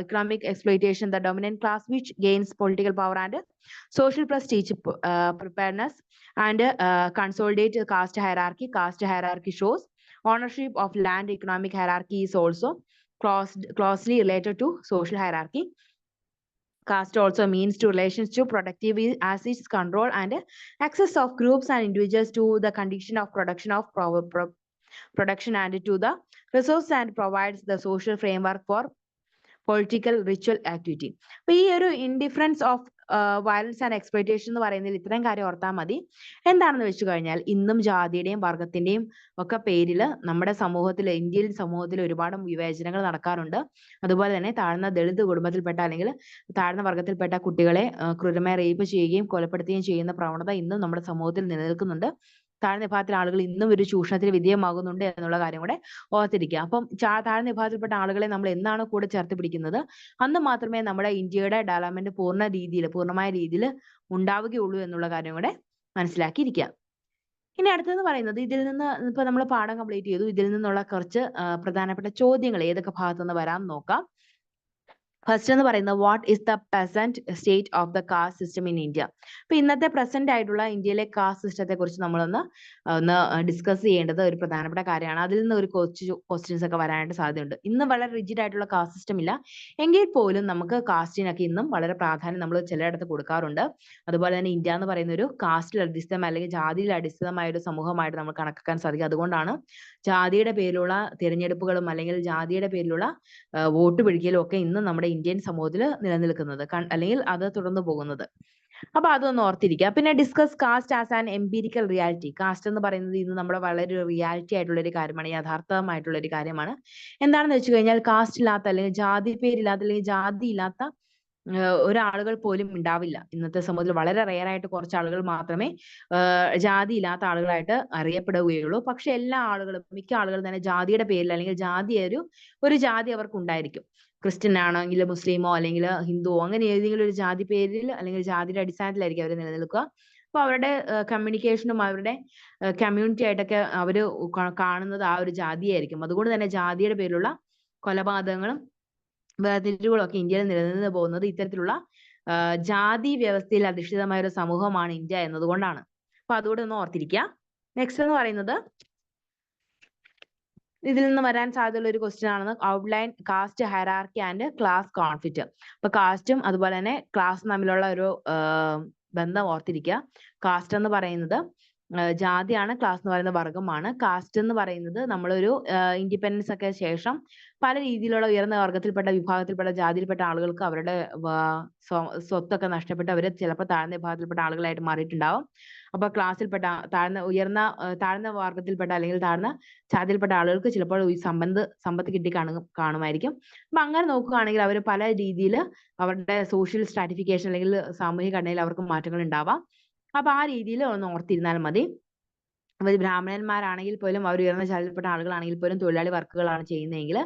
economic exploitation. The dominant class which gains political power and social prestige, preparedness and consolidate caste hierarchy. Caste hierarchy shows ownership of land. Economic hierarchy is also closely related to social hierarchy. Caste also means to relations to productive as its control and access of groups and individuals to the condition of production and to the resource and provides the social framework for political ritual activity. അപ്പൊ ഈ ഒരു indifference of violence and exploitation എന്ന് പറയുന്നതിൽ ഇത്രയും കാര്യം ഓർത്താൽ മതി. എന്താണെന്ന് വെച്ച് കഴിഞ്ഞാൽ ഇന്നും ജാതിയുടെയും വർഗത്തിന്റെയും ഒക്കെ പേരിൽ നമ്മുടെ സമൂഹത്തിൽ, ഇന്ത്യൻ സമൂഹത്തിൽ ഒരുപാട് വിവേചനങ്ങൾ നടക്കാറുണ്ട്. അതുപോലെ തന്നെ താഴ്ന്ന ദളിത് കുടുംബത്തിൽപ്പെട്ട അല്ലെങ്കിൽ താഴ്ന്ന വർഗത്തിൽപ്പെട്ട കുട്ടികളെ ക്രൂരമായി റേപ്പ് ചെയ്യുകയും കൊലപ്പെടുത്തുകയും ചെയ്യുന്ന പ്രവണത ഇന്നും നമ്മുടെ സമൂഹത്തിൽ നിലനിൽക്കുന്നുണ്ട്. താഴ്ന്ന വിഭാഗത്തിലെ ആളുകൾ ഇന്നും ഒരു ചൂഷണത്തിന് വിധേയമാകുന്നുണ്ട് എന്നുള്ള കാര്യം കൂടെ ഓർത്തിരിക്കുക. അപ്പം താഴ്ന്ന വിഭാഗത്തിൽപ്പെട്ട ആളുകളെ നമ്മൾ എന്നാണ് കൂടെ ചേർത്ത് പിടിക്കുന്നത്, അന്ന് മാത്രമേ നമ്മുടെ ഇന്ത്യയുടെ ഡെവലപ്മെന്റ് പൂർണ്ണമായ രീതിയിൽ ഉണ്ടാവുകയുള്ളൂ എന്നുള്ള കാര്യം കൂടെ മനസ്സിലാക്കിയിരിക്കുക. ഇനി അടുത്തതെന്ന് പറയുന്നത്, ഇതിൽ നിന്ന് ഇപ്പൊ നമ്മൾ പാഠം കംപ്ലീറ്റ് ചെയ്തു. ഇതിൽ നിന്നുള്ള കുറച്ച് പ്രധാനപ്പെട്ട ചോദ്യങ്ങൾ ഏതൊക്കെ ഭാഗത്തുനിന്ന് വരാൻ നോക്കാം. ഫസ്റ്റ് എന്ന് പറയുന്നത് what is the present state of the caste system in India. അപ്പൊ ഇന്നത്തെ പ്രസന്റ് ആയിട്ടുള്ള ഇന്ത്യയിലെ കാസ്റ്റ് സിസ്റ്റത്തെ കുറിച്ച് നമ്മളൊന്ന് ഡിസ്കസ് ചെയ്യേണ്ടത് ഒരു പ്രധാനപ്പെട്ട കാര്യമാണ്. അതിൽ നിന്ന് ഒരു ക്വസ്റ്റ്യൻസ് ഒക്കെ വരാനായിട്ട് സാധ്യതയുണ്ട്. ഇന്ന് വളരെ റിജിഡ് ആയിട്ടുള്ള കാസ്റ്റ് സിസ്റ്റം ഇല്ല, എങ്കിൽ പോലും നമുക്ക് കാസ്റ്റിനൊക്കെ ഇന്നും വളരെ പ്രാധാന്യം നമ്മൾ ചിലയിടത്ത് കൊടുക്കാറുണ്ട്. അതുപോലെ തന്നെ ഇന്ത്യ എന്ന് പറയുന്ന ഒരു കാസ്റ്റിൽ അടിസ്ഥാനം അല്ലെങ്കിൽ ജാതിയിൽ അടിസ്ഥാനമായ ഒരു സമൂഹമായിട്ട് നമ്മൾ കണക്കാക്കാൻ സാധിക്കും. അതുകൊണ്ടാണ് ജാതിയുടെ പേരിലുള്ള തിരഞ്ഞെടുപ്പുകളും അല്ലെങ്കിൽ ജാതിയുടെ പേരിലുള്ള വോട്ട് പിടിക്കലും ഒക്കെ ഇന്നും നമ്മുടെ ഇന്ത്യൻ സമൂഹത്തിൽ നിലനിൽക്കുന്നത് അല്ലെങ്കിൽ അത് തുടർന്നു പോകുന്നത്. അപ്പൊ അതൊന്ന് ഓർത്തിരിക്കുക. പിന്നെ discuss caste as an empirical reality. Caste എന്ന് പറയുന്നത് ഇന്ന് നമ്മുടെ വളരെ റിയാലിറ്റി ആയിട്ടുള്ള ഒരു കാര്യമാണ്, യഥാർത്ഥമായിട്ടുള്ള ഒരു കാര്യമാണ്. എന്താണെന്ന് വെച്ച് കഴിഞ്ഞാൽ കാസ്റ്റ് ഇല്ലാത്ത അല്ലെങ്കിൽ ജാതി പേരില്ലാത്ത അല്ലെങ്കിൽ ജാതി ഇല്ലാത്ത ഒരാളുകൾ പോലും ഉണ്ടാവില്ല. ഇന്നത്തെ സമൂഹത്തിൽ വളരെ റെയർ ആയിട്ട് കുറച്ച് ആളുകൾ മാത്രമേ ജാതി ഇല്ലാത്ത ആളുകളായിട്ട് അറിയപ്പെടുകയുള്ളൂ. പക്ഷെ എല്ലാ ആളുകളും, മിക്ക ആളുകളും തന്നെ ജാതിയുടെ പേരിൽ അല്ലെങ്കിൽ ഒരു ജാതി അവർക്ക് ഉണ്ടായിരിക്കും. ക്രിസ്ത്യൻ ആണെങ്കിൽ മുസ്ലിമോ അല്ലെങ്കിൽ ഹിന്ദുവോ അങ്ങനെ ഏതെങ്കിലും ഒരു ജാതി പേരിൽ അല്ലെങ്കിൽ ജാതിയുടെ അടിസ്ഥാനത്തിലായിരിക്കും അവർ നിലനിൽക്കുക. അപ്പൊ അവരുടെ കമ്മ്യൂണിക്കേഷനും അവരുടെ കമ്മ്യൂണിറ്റി ആയിട്ടൊക്കെ അവര് കാണുന്നത് ആ ഒരു ജാതിയായിരിക്കും. അതുകൊണ്ട് തന്നെ ജാതിയുടെ പേരിലുള്ള കൊലപാതകങ്ങളും വേർതിരിവുകളും ഒക്കെ ഇന്ത്യയിൽ നിലനിന്ന് പോകുന്നത് ഇത്തരത്തിലുള്ള ജാതി വ്യവസ്ഥയിൽ അധിഷ്ഠിതമായ ഒരു സമൂഹമാണ് ഇന്ത്യ എന്നതുകൊണ്ടാണ്. അപ്പൊ അതുകൂടെ ഒന്ന് ഓർത്തിരിക്കുക. നെക്സ്റ്റ് എന്ന് പറയുന്നത് ഇതിൽ നിന്ന് വരാൻ സാധ്യതയുള്ള ഒരു ക്വസ്റ്റ്യൻ ആണ് outline caste hierarchy and class conflict. അപ്പൊ കാസ്റ്റും അതുപോലെ തന്നെ ക്ലാസും തമ്മിലുള്ള ഒരു ബന്ധം ഓർത്തിരിക്കുക. കാസ്റ്റ് എന്ന് പറയുന്നത് ജാതിയാണ്, ക്ലാസ് എന്ന് പറയുന്നത് വർഗമാണ്. കാസ്റ്റ് എന്ന് പറയുന്നത് നമ്മളൊരു ഇൻഡിപെൻഡൻസ് ഒക്കെ ശേഷം പല രീതിയിലുള്ള ഉയർന്ന വർഗത്തിൽപ്പെട്ട വിഭാഗത്തിൽപ്പെട്ട ജാതിയിൽപ്പെട്ട ആളുകൾക്ക് അവരുടെ സ്വത്തൊക്കെ നഷ്ടപ്പെട്ട് അവർ ചിലപ്പോൾ താഴ്ന്ന വിഭാഗത്തിൽപ്പെട്ട ആളുകളായിട്ട് മാറിയിട്ടുണ്ടാവും. അപ്പൊ ക്ലാസ്സിൽപ്പെട്ട താഴ്ന്ന വർഗത്തിൽപ്പെട്ട അല്ലെങ്കിൽ താഴ്ന്ന ജാതിയിൽപ്പെട്ട ആളുകൾക്ക് ചിലപ്പോൾ ഈ സമ്പത്ത് കിട്ടി കാണുമായിരിക്കും. അപ്പൊ അങ്ങനെ നോക്കുകയാണെങ്കിൽ അവർ പല രീതിയിൽ അവരുടെ സോഷ്യൽ സ്ട്രാറ്റിഫിക്കേഷൻ അല്ലെങ്കിൽ സാമൂഹിക ഘടനയിൽ അവർക്ക് മാറ്റങ്ങൾ ഉണ്ടാവാം. അപ്പൊ ആ രീതിയിൽ ഒന്ന് ഓർത്തിരുന്നാൽ മതി. അപ്പൊ ബ്രാഹ്മണന്മാരാണെങ്കിൽ പോലും അവർ ഉയർന്ന ജാതിയിൽപ്പെട്ട ആളുകളാണെങ്കിൽ പോലും തൊഴിലാളി വർക്കുകളാണ് ചെയ്യുന്നതെങ്കിൽ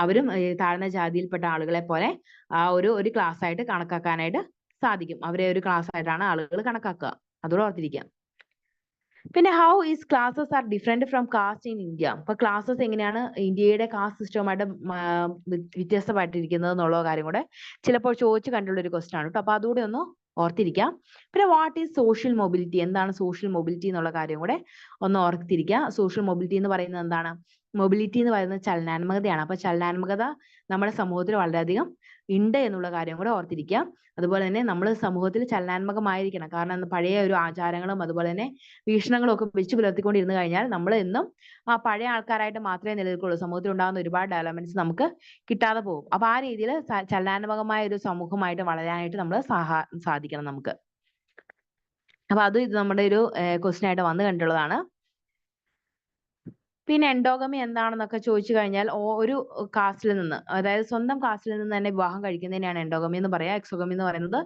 അവരും താഴ്ന്ന ജാതിയിൽപ്പെട്ട ആളുകളെ പോലെ ആ ഒരു ക്ലാസ് ആയിട്ട് കണക്കാക്കാനായിട്ട് സാധിക്കും. അവരെ ഒരു ക്ലാസ് ആയിട്ടാണ് ആളുകൾ കണക്കാക്കുക. അതോടെ ഓർത്തിരിക്കാം. പിന്നെ how is classes are different from caste in India. അപ്പൊ ക്ലാസസ് എങ്ങനെയാണ് ഇന്ത്യയുടെ കാസ്റ്റ് സിസ്റ്റവുമായിട്ട് വ്യത്യസ്തമായിട്ടിരിക്കുന്നത് എന്നുള്ള കാര്യം കൂടെ ചിലപ്പോൾ ചോദിച്ചു കണ്ടുള്ള ഒരു ക്വസ്റ്റൻ ആണ് കേട്ടോ. അപ്പൊ അതുകൂടെ ഒന്ന് ഓർത്തിരിക്കാം. പിന്നെ വാട്ട് ഈസ് സോഷ്യൽ മൊബിലിറ്റി, എന്താണ് സോഷ്യൽ മൊബിലിറ്റി എന്നുള്ള കാര്യം കൂടെ ഒന്ന് ഓർത്തിരിക്കുക. സോഷ്യൽ മൊബിലിറ്റി എന്ന് പറയുന്നത് എന്താണ്? മൊബിലിറ്റി എന്ന് പറയുന്നത് ചലനാത്മകതയാണ്. അപ്പൊ ചലനാത്മകത നമ്മുടെ സമൂഹത്തിൽ വളരെയധികം ഉണ്ട് എന്നുള്ള കാര്യം കൂടെ ഓർത്തിരിക്കുക. അതുപോലെ തന്നെ നമ്മൾ സമൂഹത്തിൽ ചലനാത്മകമായിരിക്കണം. കാരണം പഴയ ഒരു ആചാരങ്ങളും അതുപോലെ തന്നെ വീക്ഷണങ്ങളും ഒക്കെ വെച്ച് പുലർത്തിക്കൊണ്ടിരുന്നു കഴിഞ്ഞാൽ നമ്മൾ എന്നും ആ പഴയ ആൾക്കാരായിട്ട് മാത്രമേ നിലനിൽക്കുള്ളൂ. സമൂഹത്തിൽ ഉണ്ടാകുന്ന ഒരുപാട് ഡെവലപ്മെന്റ്സ് നമുക്ക് കിട്ടാതെ പോകും. അപ്പൊ ആ രീതിയിൽ ചലനാത്മകമായ ഒരു സമൂഹമായിട്ട് വളരാനായിട്ട് നമ്മൾ സാധിക്കണം നമുക്ക്. അപ്പൊ ഇത് നമ്മുടെ ഒരു ക്വസ്റ്റ്യൻ ആയിട്ട് വന്നു കണ്ടിട്ടുള്ളതാണ്. പിന്നെ എൻഡോഗമി എന്താണെന്നൊക്കെ ചോദിച്ചു കഴിഞ്ഞാൽ ഒരു കാസ്റ്റിൽ നിന്ന്, അതായത് സ്വന്തം കാസ്റ്റിൽ നിന്ന് തന്നെ വിവാഹം കഴിക്കുന്നതിനെയാണ് എൻഡോഗമി എന്ന് പറയാ. എക്സോഗമി എന്ന് പറയുന്നത്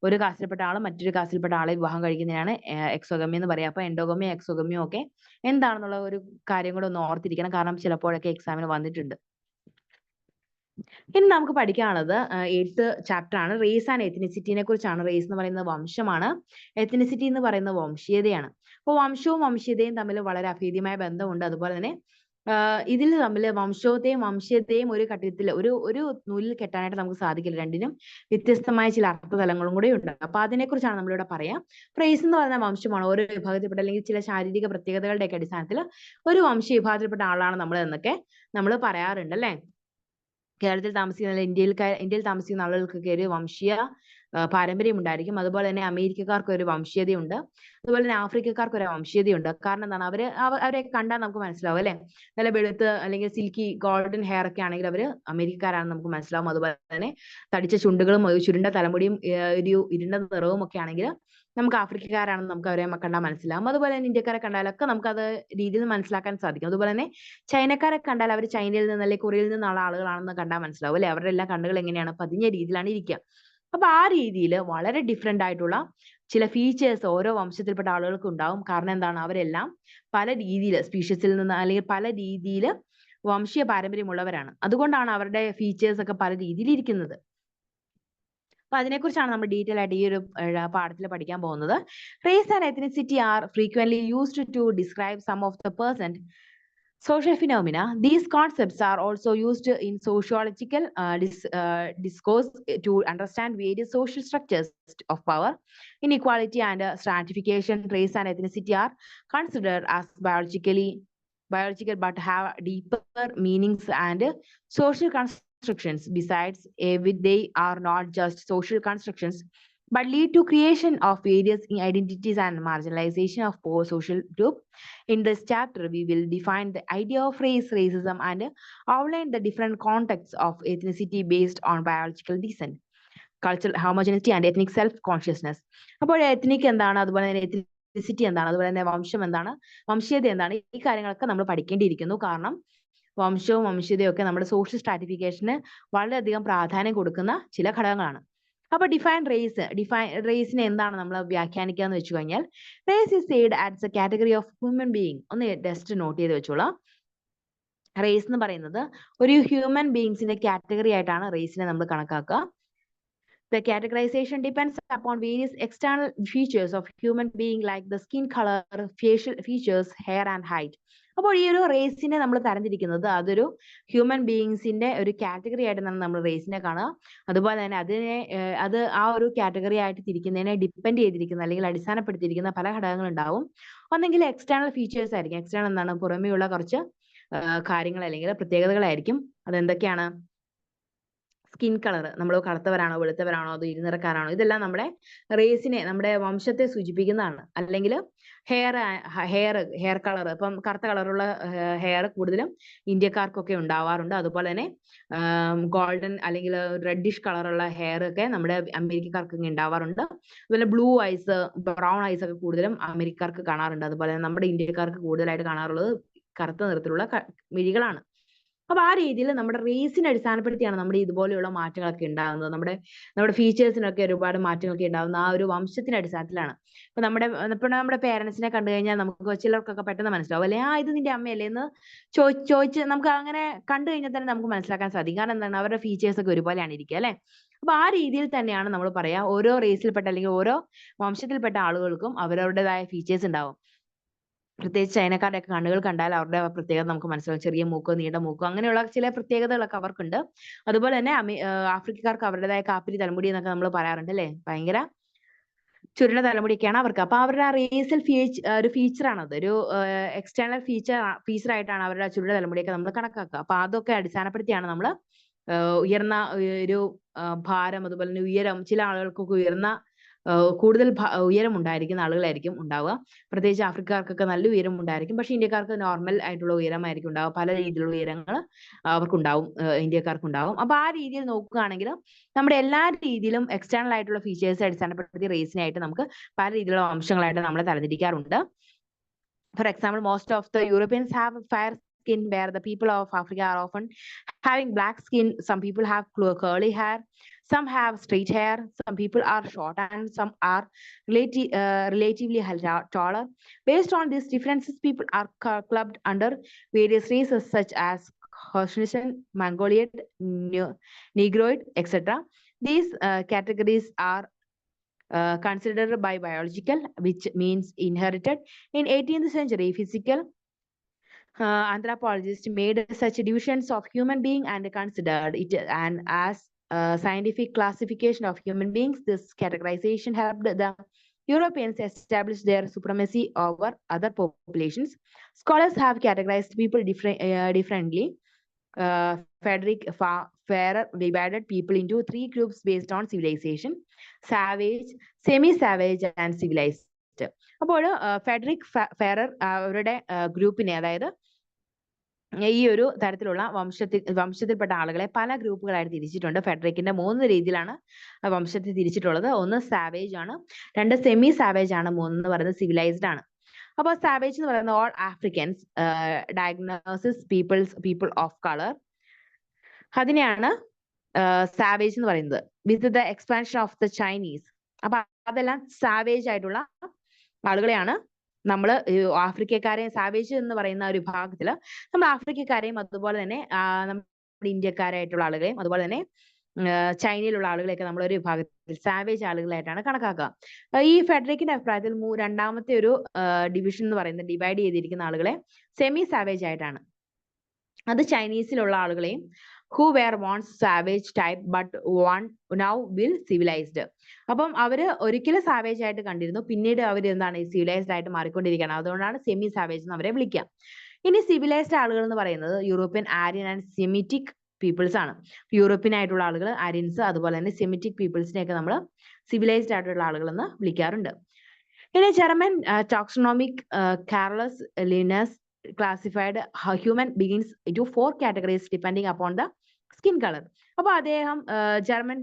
ഒരു കാസ്റ്റിൽപ്പെട്ട ആൾ മറ്റൊരു കാസ്റ്റിൽപ്പെട്ട ആളെ വിവാഹം കഴിക്കുന്നതിനാണ് എക്സോഗമി എന്ന് പറയാ. അപ്പൊ എൻഡോഗമിയും എക്സോഗമിയും ഒക്കെ എന്താണെന്നുള്ള ഒരു കാര്യം കൂടെ ഒന്ന് ഓർത്തിരിക്കണം. കാരണം ചിലപ്പോഴൊക്കെ എക്സാമിന് വന്നിട്ടുണ്ട്. ഇനി നമുക്ക് പഠിക്കാനുള്ളത് 8th ചാപ്റ്റർ ആണ്. റേസ് ആൻഡ് എത്നിസിറ്റിനെ കുറിച്ചാണ്. റേസ് എന്ന് പറയുന്നത് വംശമാണ്, എത്നിസിറ്റി എന്ന് പറയുന്നത് വംശീയതയാണ്. അപ്പോൾ വംശവും വംശീയതയും തമ്മിൽ വളരെ അഭേദ്യമായ ബന്ധമുണ്ട്. അതുപോലെ തന്നെ ഇതിൽ തമ്മിൽ വംശീയതയും ഒരു ഘട്ടത്തിൽ ഒരു നൂലിൽ കെട്ടാനായിട്ട് നമുക്ക് സാധിക്കില്ല. രണ്ടിനും വ്യത്യസ്തമായ ചില അർത്ഥതലങ്ങളും കൂടെ ഉണ്ട്. അപ്പൊ അതിനെക്കുറിച്ചാണ് നമ്മളിവിടെ പറയാം. റേസ് എന്ന് പറയുന്ന വംശമാണ്. ഓരോ വിഭാഗത്തിൽപ്പെട്ട അല്ലെങ്കിൽ ചില ശാരീരിക പ്രത്യേകതകളുടെയൊക്കെ അടിസ്ഥാനത്തിൽ ഒരു വംശീയ വിഭാഗത്തിൽപ്പെട്ട ആളാണ് നമ്മൾ എന്നൊക്കെ നമ്മൾ പറയാറുണ്ട് അല്ലെ. കേരളത്തിൽ താമസിക്കുന്ന ഇന്ത്യയിൽ താമസിക്കുന്ന ആളുകൾക്കൊക്കെ ഒരു വംശീയ പാരമ്പര്യം ഉണ്ടായിരിക്കും. അതുപോലെ തന്നെ അമേരിക്കക്കാർക്ക് ഒരു വംശീയതയുണ്ട്. അതുപോലെ തന്നെ ആഫ്രിക്കക്കാർക്ക് ഒരു വംശീയതയുണ്ട്. കാരണം എന്താണ്? അവരെ കണ്ടാൽ നമുക്ക് മനസ്സിലാവും അല്ലെ. നല്ല വെളുത്ത് അല്ലെങ്കിൽ സിൽക്കി ഗോൾഡൻ ഹെയർ ഒക്കെ ആണെങ്കിൽ അവര് അമേരിക്കക്കാരാണെന്ന് നമുക്ക് മനസ്സിലാവും. അതുപോലെ തന്നെ തടിച്ച ചുണ്ടുകളും ചുരുണ്ട തലമുടിയും ഒരു ഇരുണ്ട നിറവും ഒക്കെ ആണെങ്കിൽ നമുക്ക് ആഫ്രിക്കക്കാരാണെന്ന് നമുക്ക് അവരെ കണ്ടാൽ മനസ്സിലാവും. അതുപോലെ തന്നെ ഇന്ത്യക്കാരെ കണ്ടാലൊക്കെ നമുക്ക് അത് രീതിയിൽ മനസ്സിലാക്കാൻ സാധിക്കും. അതുപോലെ തന്നെ ചൈനക്കാരെ കണ്ടാൽ അവർ ചൈനയിൽ നിന്ന് അല്ലെങ്കിൽ കൊറിയയിൽ നിന്നുള്ള ആളുകളാണെന്ന് കണ്ടാൽ മനസ്സിലാവും അല്ലെ. അവരുടെ എല്ലാ കണ്ണുകൾ എങ്ങനെയാണ്? പതിഞ്ഞ രീതിയിലാണ് ഇരിക്കുക. അപ്പൊ ആ രീതിയിൽ വളരെ ഡിഫറെന്റ് ആയിട്ടുള്ള ചില ഫീച്ചേഴ്സ് ഓരോ വംശത്തിൽപ്പെട്ട ആളുകൾക്ക് ഉണ്ടാവും. കാരണം എന്താണ്? അവരെല്ലാം പല രീതിയിൽ സ്പീഷ്യസിൽ നിന്ന് അല്ലെങ്കിൽ പല രീതിയിൽ വംശീയ പാരമ്പര്യമുള്ളവരാണ്. അതുകൊണ്ടാണ് അവരുടെ ഫീച്ചേഴ്സ് ഒക്കെ പല രീതിയിൽ ഇരിക്കുന്നത്. അപ്പൊ അതിനെക്കുറിച്ചാണ് നമ്മൾ ഡീറ്റെയിൽ ആയിട്ട് ഈ ഒരു പാഠത്തിൽ പഠിക്കാൻ പോകുന്നത്. Race and ethnicity are frequently used to describe some of the person social phenomena. These concepts are also used in sociological discourse to understand various social structures of power, inequality, and stratification. Race and ethnicity are considered as biological but have deeper meanings and social constructions. Besides, they are not just social constructions but lead to creation of various identities and marginalization of poor social group. In this chapter, we will define the idea of racism, and outline the different contexts of ethnicity based on biological descent, cultural homogeneity, and ethnic self-consciousness. അപ്പോൾ ethnic എന്താണ്, അതുപോലെ തന്നെ ethnicity എന്താണ്, അതുപോലെ തന്നെ വംശം എന്താണ്, വംശീയത എന്താണ്, ഈ കാര്യങ്ങളൊക്കെ നമ്മൾ പഠിക്കേണ്ടിയിരിക്കുന്നു. കാരണം വംശവും വംശീയതയും ഒക്കെ നമ്മുടെ സോഷ്യൽ സ്ട്രാറ്റിഫിക്കേഷന് വളരെയധികം പ്രാധാന്യം കൊടുക്കുന്ന ചില ഘടകങ്ങളാണ്. അപ്പൊ റേസിനെ എന്താണ് നമ്മൾ വ്യാഖ്യാനിക്കുക എന്ന് വെച്ച് കഴിഞ്ഞാൽ, race is said as a category of human being. ഒന്ന് ജസ്റ്റ് നോട്ട് ചെയ്ത് വെച്ചോളാം. റേസ് എന്ന് പറയുന്നത് ഒരു ഹ്യൂമൻ ബീയിങ്സിന്റെ കാറ്റഗറി ആയിട്ടാണ് റേസിനെ നമ്മൾ കണക്കാക്കുക. The categorization depends upon various external features of human being like the skin color, facial features, hair and height. അപ്പോൾ ഈ ഒരു റേസിനെ നമ്മൾ തരംതിരിക്കുന്നത് അതൊരു ഹ്യൂമൻ ബീയിങ്സിന്റെ ഒരു കാറ്റഗറി ആയിട്ടാണ് നമ്മൾ റേസിനെ കാണുക. അതുപോലെ തന്നെ അത് ആ ഒരു കാറ്റഗറി ആയിട്ട് തിരിക്കുന്നതിനെ ഡിപ്പെൻഡ് ചെയ്തിരിക്കുന്ന അല്ലെങ്കിൽ അടിസ്ഥാനപ്പെടുത്തിയിരിക്കുന്ന പല ഘടകങ്ങൾ ഉണ്ടാവും. ഒന്നെങ്കിൽ എക്സ്റ്റേണൽ ഫീച്ചേഴ്സ് ആയിരിക്കും. എക്സ്റ്റേണൽ എന്താണ്, പുറമേയുള്ള കുറച്ച് കാര്യങ്ങൾ അല്ലെങ്കിൽ പ്രത്യേകതകളായിരിക്കും. അതെന്തൊക്കെയാണ്? സ്കിൻ കളർ, നമ്മൾ കറുത്തവരാണോ വെളുത്തവരാണോ അതോ ഇരുനിറക്കാരാണോ, ഇതെല്ലാം നമ്മുടെ റേസിനെ, നമ്മുടെ വംശത്തെ സൂചിപ്പിക്കുന്നതാണ്. അല്ലെങ്കിൽ ഹെയർ കളർ, ഇപ്പം കറുത്ത കളറുള്ള ഹെയർ കൂടുതലും ഇന്ത്യക്കാർക്കൊക്കെ ഉണ്ടാവാറുണ്ട്. അതുപോലെ തന്നെ ഗോൾഡൻ അല്ലെങ്കിൽ റെഡിഷ് കളറുള്ള ഹെയർ ഒക്കെ നമ്മുടെ അമേരിക്കക്കാർക്ക് ഉണ്ടാവാറുണ്ട്. അതുപോലെ ബ്ലൂ ഐസ്, ബ്രൗൺ ഐസ് ഒക്കെ കൂടുതലും അമേരിക്കക്കാർക്ക് കാണാറുണ്ട്. അതുപോലെ തന്നെ നമ്മുടെ ഇന്ത്യക്കാർക്ക് കൂടുതലായിട്ട് കാണാറുള്ളത് കറുത്ത നിറത്തിലുള്ള മിഴികളാണ്. അപ്പൊ ആ രീതിയിൽ നമ്മുടെ റേസിനെ അടിസ്ഥാനപ്പെടുത്തിയാണ് നമ്മുടെ ഇതുപോലെയുള്ള മാറ്റങ്ങളൊക്കെ ഉണ്ടാകുന്നത്. നമ്മുടെ ഫീച്ചേഴ്സിനൊക്കെ ഒരുപാട് മാറ്റങ്ങളൊക്കെ ഉണ്ടാകുന്ന ആ ഒരു വംശത്തിന്റെ അടിസ്ഥാനത്തിലാണ്. ഇപ്പൊ നമ്മുടെ പേരൻസിനെ കണ്ടു കഴിഞ്ഞാൽ നമുക്ക് ചിലർക്കൊക്കെ പെട്ടെന്ന് മനസ്സിലാവും, അല്ലെ ഇത് നിന്റെ അമ്മയല്ലേ എന്ന് ചോദിച്ച് നമുക്ക് അങ്ങനെ കണ്ടു കഴിഞ്ഞാൽ തന്നെ നമുക്ക് മനസ്സിലാക്കാൻ സാധിക്കും. കാരണം എന്താണ്, അവരുടെ ഫീച്ചേഴ്സ് ഒക്കെ ഒരുപോലെയാണ് ഇരിക്കുക, അല്ലെ? അപ്പൊ ആ രീതിയിൽ തന്നെയാണ് നമ്മൾ പറയാ, ഓരോ റേസിൽപ്പെട്ട അല്ലെങ്കിൽ ഓരോ വംശത്തിൽപ്പെട്ട ആളുകൾക്കും അവരവരുടേതായ ഫീച്ചേഴ്സ് ഉണ്ടാവും. പ്രത്യേകിച്ച് ചൈനക്കാരുടെ ഒക്കെ കണ്ണുകൾ കണ്ടാൽ അവരുടെ പ്രത്യേകത നമുക്ക് മനസ്സിലാവും. ചെറിയ മൂക്കോ നീണ്ട മൂക്കോ അങ്ങനെയുള്ള ചില പ്രത്യേകതകളൊക്കെ അവർക്കുണ്ട്. അതുപോലെ തന്നെ ആഫ്രിക്കക്കാർക്ക് അവരുടേതായ കാപ്പിരി തലമുടി എന്നൊക്കെ നമ്മൾ പറയാറുണ്ട്, അല്ലെ? ഭയങ്കര ചുരുണ്ട തലമുടിയൊക്കെയാണ് അവർക്ക്. അപ്പൊ അവരുടെ ആ റേസിൽ ഒരു ഫീച്ചറാണത്, ഒരു എക്സ്റ്റേണൽ ഫീച്ചർ ആയിട്ടാണ് അവരുടെ ചുരുണ്ട തലമുടിയൊക്കെ നമ്മൾ കണക്കാക്കുക. അപ്പൊ അതൊക്കെ അടിസ്ഥാനപ്പെടുത്തിയാണ് നമ്മൾ ഉയർന്ന ഒരു ഭാരം, അതുപോലെ തന്നെ ഉയരം, ചില ആളുകൾക്കൊക്കെ കൂടുതൽ ഉയരം ഉണ്ടായിരിക്കുന്ന ആളുകളായിരിക്കും ഉണ്ടാവുക. പ്രത്യേകിച്ച് ആഫ്രിക്കക്കാർക്കൊക്കെ നല്ല ഉയരം ഉണ്ടായിരിക്കും. പക്ഷെ ഇന്ത്യക്കാർക്ക് നോർമൽ ആയിട്ടുള്ള ഉയരമായിരിക്കും ഉണ്ടാവുക. പല രീതിയിലുള്ള ഉയരങ്ങൾ അവർക്കുണ്ടാവും, ഇന്ത്യക്കാർക്കുണ്ടാവും. അപ്പൊ ആ രീതിയിൽ നോക്കുകയാണെങ്കിൽ നമ്മുടെ എല്ലാ രീതിയിലും എക്സ്റ്റേണൽ ആയിട്ടുള്ള ഫീച്ചേഴ്സ് അടിസ്ഥാനപ്പെടുത്തി റേസിനായിട്ട് നമുക്ക് പല രീതിയിലുള്ള വംശങ്ങളായിട്ട് നമ്മളെ തരംതിരിക്കാറുണ്ട്. For example, most of the Europeans have fair skin, where the people of Africa are often having black skin. Some people have curly hair, some have straight hair, some people are short, and some are relatively taller. Based on these differences, people are clubbed under various races such as Caucasian, Mongolian, Negroid, etc. These categories are considered by biological, which means inherited. In 18th century, physical anthropologists made such divisions of human being and considered it as scientific classification of human beings. This categorization helped the Europeans establish their supremacy over other populations. Scholars have categorized people differently. Frederick Farrer divided people into 3 groups based on civilization: savage, semi-savage and civilized. അപ്പോൾ Federico Ferrer അവരുടെ ഗ്രൂപ്പിനെ, അതായത് ഈ ഒരു തരത്തിലുള്ള വംശത്തിൽപ്പെട്ട ആളുകളെ പല ഗ്രൂപ്പുകളായിട്ട് തിരിച്ചിട്ടുണ്ട്. ഫെഡറിക്കിന്റെ 3 രീതിയിലാണ് വംശത്തെ തിരിച്ചിട്ടുള്ളത്. ഒന്ന് സാവേജ് ആണ്, 2 സെമി സാവേജ് ആണ്, 3 എന്ന് പറയുന്നത് സിവിലൈസ്ഡ് ആണ്. അപ്പോൾ സാവേജ് എന്ന് പറയുന്നത് all Afrikaans, diagnosis people of colour, അതിനെയാണ് സാവേജ് എന്ന് പറയുന്നത്. With the expansion of the Chinese, അപ്പൊ അതെല്ലാം സാവേജ് ആയിട്ടുള്ള ആളുകളെയാണ് നമ്മൾ ആഫ്രിക്കക്കാരെയും സാവേജ് എന്ന് പറയുന്ന ഒരു വിഭാഗത്തില് നമ്മൾ ആഫ്രിക്കക്കാരെയും അതുപോലെ തന്നെ നമ്മുടെ ഇന്ത്യക്കാരായിട്ടുള്ള ആളുകളെയും അതുപോലെ തന്നെ ചൈനയിലുള്ള ആളുകളെയൊക്കെ നമ്മളൊരു വിഭാഗത്തിൽ സാവേജ് ആളുകളായിട്ടാണ് കണക്കാക്കുക. ഈ ഫെഡറിക്കിന്റെ അഭിപ്രായത്തിൽ രണ്ടാമത്തെ ഒരു ഡിവിഷൻ എന്ന് പറയുന്നത്, ഡിവൈഡ് ചെയ്തിരിക്കുന്ന ആളുകളെ സെമി സാവേജ് ആയിട്ടാണ്. അത് ചൈനീസിലുള്ള ആളുകളെയും who were once savage type but now will civilized. അപ്പം അവര് ഒരിക്കലും സാവേജ് ആയിട്ട് കണ്ടിരുന്നു, പിന്നീട് അവർ എന്താണ് സിവിലൈസ്ഡ് ആയിട്ട് മാറിക്കൊണ്ടിരിക്കുകയാണ്. അതുകൊണ്ടാണ് സെമി സാവേജ് എന്ന് അവരെ വിളിക്കുക. ഇനി സിവിലൈസ്ഡ് ആളുകൾ എന്ന് പറയുന്നത് European, Aryan and Semitic peoples ആണ്. യൂറോപ്യൻ ആയിട്ടുള്ള ആളുകൾ, ആര്യൻസ്, അതുപോലെ തന്നെ സെമിറ്റിക് പീപ്പിൾസിനെയൊക്കെ നമ്മൾ സിവിലൈസ്ഡ് ആയിട്ടുള്ള ആളുകൾ എന്ന് വിളിക്കാറുണ്ട്. ഇനി German taxonomic Carlos Linus classified human beings into 4 categories depending upon the skin color. അപ്പൊ അദ്ദേഹം ജർമ്മൻ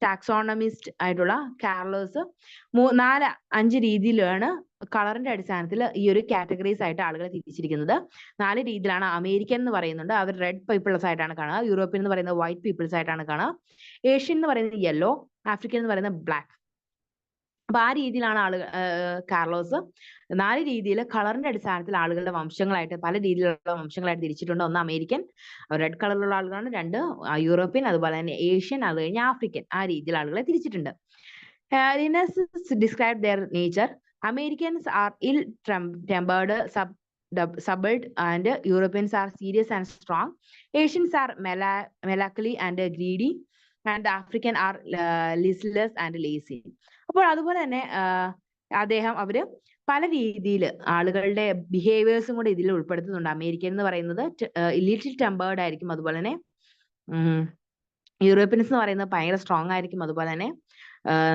ടാക്സോണമിസ്റ്റ് ആയിട്ടുള്ള കാർലോസ് 4-5 രീതിയിലാണ് കളറിന്റെ അടിസ്ഥാനത്തിൽ ഈ ഒരു കാറ്റഗറീസ് ആയിട്ട് ആളുകളെ തിരിച്ചിരിക്കുന്നത്. 4 രീതിയിലാണ്. അമേരിക്കൻ എന്ന് പറയുന്നുണ്ട്, അവർ റെഡ് പീപ്പിൾസ് ആയിട്ടാണ് കാണുക. യൂറോപ്യൻ എന്ന് പറയുന്നത് വൈറ്റ് പീപ്പിൾസ് ആയിട്ടാണ് കാണുക. ഏഷ്യൻ എന്ന് പറയുന്നത് യെല്ലോ, ആഫ്രിക്കൻ എന്ന് പറയുന്നത് ബ്ലാക്ക്. അപ്പൊ ആ രീതിയിലാണ് കാർലോസ് 4 രീതിയിൽ കളറിന്റെ അടിസ്ഥാനത്തിൽ ആളുകളുടെ വംശങ്ങളായിട്ട് പല രീതിയിലുള്ള വംശങ്ങളായിട്ട് തിരിച്ചിട്ടുണ്ട്. ഒന്ന് അമേരിക്കൻ, റെഡ് കളറിലുള്ള ആളുകളാണ്. 2 യൂറോപ്യൻ, അതുപോലെ തന്നെ ഏഷ്യൻ, അത് കഴിഞ്ഞ് ആഫ്രിക്കൻ, ആ രീതിയിൽ ആളുകളെ തിരിച്ചിട്ടുണ്ട്. Linnaeus described their nature. Americans are ill-tempered, subtle, and Europeans are serious and strong. Asians are melancholy and greedy, and African are listless and lazy. അപ്പോൾ അതുപോലെ തന്നെ അവര് പല രീതിയിൽ ആളുകളുടെ ബിഹേവിയേഴ്സും കൂടെ ഇതിൽ ഉൾപ്പെടുത്തുന്നുണ്ട്. അമേരിക്കൻ എന്ന് പറയുന്നത് ലിറ്റിൽ ടെമ്പേർഡ് ആയിരിക്കും, അതുപോലെ തന്നെ യൂറോപ്യൻസ് എന്ന് പറയുന്നത് ഭയങ്കര സ്ട്രോങ് ആയിരിക്കും, അതുപോലെ തന്നെ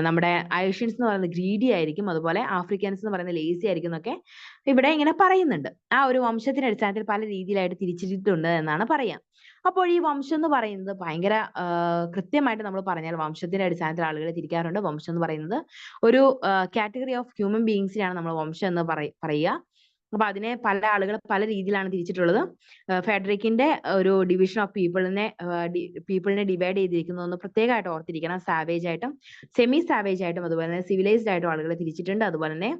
നമ്മുടെ ഏഷ്യൻസ് എന്ന് പറയുന്നത് ഗ്രീഡി ആയിരിക്കും, അതുപോലെ ആഫ്രിക്കൻസ് എന്ന് പറയുന്നത് ലേസി ആയിരിക്കും എന്നൊക്കെ ഇവിടെ ഇങ്ങനെ പറയുന്നുണ്ട്. ആ ഒരു വംശത്തിന്റെ അടിസ്ഥാനത്തിൽ പല രീതിയിലായിട്ട് തിരിച്ചിട്ടുണ്ട് എന്നാണ് പറയാം. അപ്പോൾ ഈ വംശം എന്ന് പറയുന്നത് ഭയങ്കര കൃത്യമായിട്ട് നമ്മൾ പറഞ്ഞാൽ വംശത്തിന്റെ അടിസ്ഥാനത്തിൽ ആളുകളെ തിരിക്കാറുണ്ട്. വംശം എന്ന് പറയുന്നത് ഒരു കാറ്റഗറി ഓഫ് ഹ്യൂമൻ ബീയിങ്സിനാണ് നമ്മൾ വംശം എന്ന് പറയുക. അപ്പൊ അതിനെ പല ആളുകൾ പല രീതിയിലാണ് തിരിച്ചിട്ടുള്ളത്. ഫെഡറിക്കിന്റെ ഒരു ഡിവിഷൻ ഓഫ് പീപ്പിളിനെ ഡിവൈഡ് ചെയ്തിരിക്കുന്നതെന്ന് പ്രത്യേകമായിട്ട് ഓർത്തിരിക്കണം. സാവേജ് ആയിട്ടും സെമി സാവേജ് ആയിട്ടും അതുപോലെ തന്നെ സിവിലൈസ്ഡ് ആയിട്ടും ആളുകളെ തിരിച്ചിട്ടുണ്ട്. അതുപോലെ തന്നെ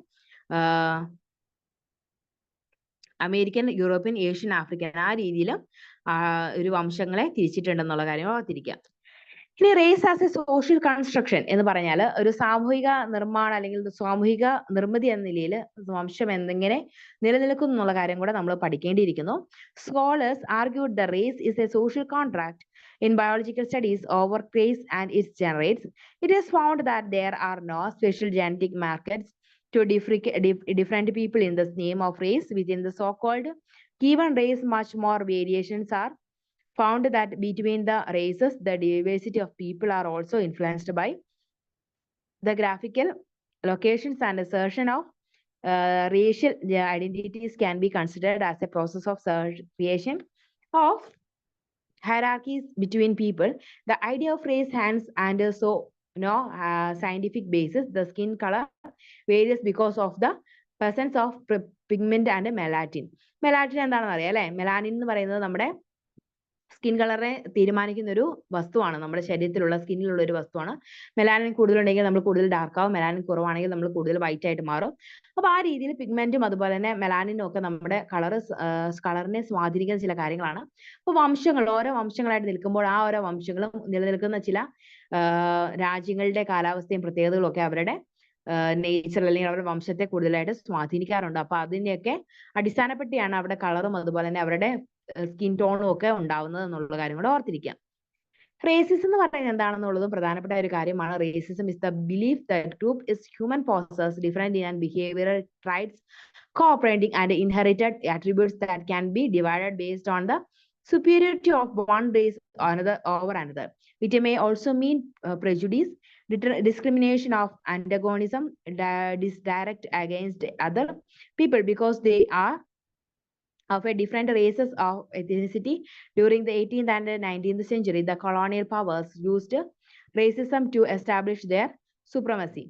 അമേരിക്കൻ, യൂറോപ്യൻ, ഏഷ്യൻ, ആഫ്രിക്കൻ, ആ രീതിയിൽ ഒരു വംശങ്ങളെ തിരിച്ചിട്ടുണ്ടെന്നുള്ള കാര്യം ഓർത്തിരിക്കുക. ഇനി race as a social construction എന്ന് പറഞ്ഞാൽ ഒരു സാമൂഹിക നിർമ്മാണം അല്ലെങ്കിൽ സാമൂഹിക നിർമ്മിതി എന്ന നിലയിൽ വംശം എങ്ങനെ നിലനിൽക്കുന്നു എന്നുള്ള കാര്യം കൂടെ നമ്മൾ പഠിക്കേണ്ടിയിരിക്കുന്നു. Scholars argued the race is a social contract in biological studies over race and its generates. It is found that there are no special genetic markers to different people in the name of race within the so-called given race. Much more variations are found that between the races. The diversity of people are also influenced by the graphical locations, and assertion of racial identities can be considered as a process of creation of hierarchies between people. The idea of race hands and so scientific basis. The skin color varies because of the presence of pigment and melanin. Melanin എന്താണെന്ന് അറിയാം അല്ലെ? Melanin എന്ന് പറയുന്നത് നമ്മുടെ skin കളറെ തീരുമാനിക്കുന്ന ഒരു വസ്തുവാണ്. നമ്മുടെ ശരീരത്തിലുള്ള സ്കിന്നിലുള്ള ഒരു വസ്തുവാണ്. മെലാനിൻ കൂടുതലുണ്ടെങ്കിൽ നമ്മൾ കൂടുതൽ ഡാർക്ക് ആവും, മെലാനിൻ കുറവാണെങ്കിൽ നമ്മൾ കൂടുതൽ വൈറ്റ് ആയിട്ട് മാറും. അപ്പൊ ആ രീതിയിൽ പിഗ്മെന്റും അതുപോലെ തന്നെ മെലാനിനും ഒക്കെ നമ്മുടെ കളറിനെ സ്വാധീനിക്കുന്ന ചില കാര്യങ്ങളാണ്. അപ്പൊ വംശങ്ങൾ ഓരോ വംശങ്ങളായിട്ട് നിൽക്കുമ്പോൾ ആ ഓരോ വംശങ്ങളും നിലനിൽക്കുന്ന ചില രാജ്യങ്ങളുടെ കാലാവസ്ഥയും പ്രത്യേകതകളും ഒക്കെ അവരുടെ നേച്ചർ അല്ലെങ്കിൽ അവരുടെ വംശത്തെ കൂടുതലായിട്ട് സ്വാധീനിക്കാറുണ്ട്. അപ്പൊ അതിനെയൊക്കെ അടിസ്ഥാനപ്പെട്ടിയാണ് അവിടെ കളറും അതുപോലെ തന്നെ അവരുടെ സ്കിൻ ടോണും ഒക്കെ ഉണ്ടാവുന്നത് എന്നുള്ള കാര്യം കൂടെ ഓർത്തിരിക്കാം. റേസിസം എന്ന് പറയുന്നത് എന്താണെന്നുള്ളതും പ്രധാനപ്പെട്ട ഒരു കാര്യമാണ്. Racism is the belief that group is human possess different in behavioural traits cooperating and inherited attributes that can be divided based on the superiority of one race over another. It may also mean prejudice, discrimination of antagonism, direct against other people because they are of a different races of ethnicity. During the 18th and 19th century, the colonial powers used racism to establish their supremacy.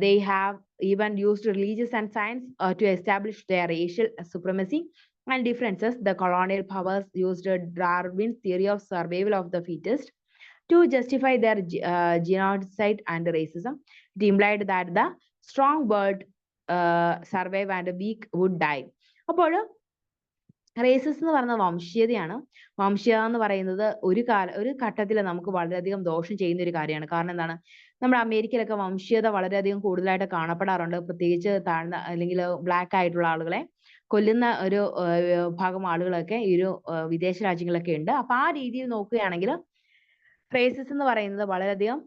They have even used religious and science to establish their racial supremacy and differences. The colonial powers used Darwin's theory of survival of the fittest to justify their genocide and racism. It implied that the strong would survive and the weak would die. അപ്പോൾ races എന്ന് പറയുന്നത് വംശീയതയാണ്. വംശീയത എന്ന് പറയുന്നത് ഒരു ഘട്ടത്തിൽ നമുക്ക് വളരെയധികം ദോഷം ചെയ്യുന്ന ഒരു കാര്യമാണ്. കാരണം എന്താണ്, നമ്മുടെ അമേരിക്കയിലൊക്കെ വംശീയത വളരെയധികം കൂടുതലായിട്ട് കാണപ്പെടാറുണ്ട്. പ്രത്യേകിച്ച് താഴ്ന്ന അല്ലെങ്കിൽ ബ്ലാക്ക് ആയിട്ടുള്ള ആളുകളെ കൊല്ലുന്ന ഒരു ഭാഗം ആളുകളൊക്കെ ഈ ഒരു വിദേശ രാജ്യങ്ങളിലൊക്കെ ഉണ്ട്. അപ്പൊ ആ രീതിയിൽ നോക്കുകയാണെങ്കിൽ റേസസ് എന്ന് പറയുന്നത് വളരെയധികം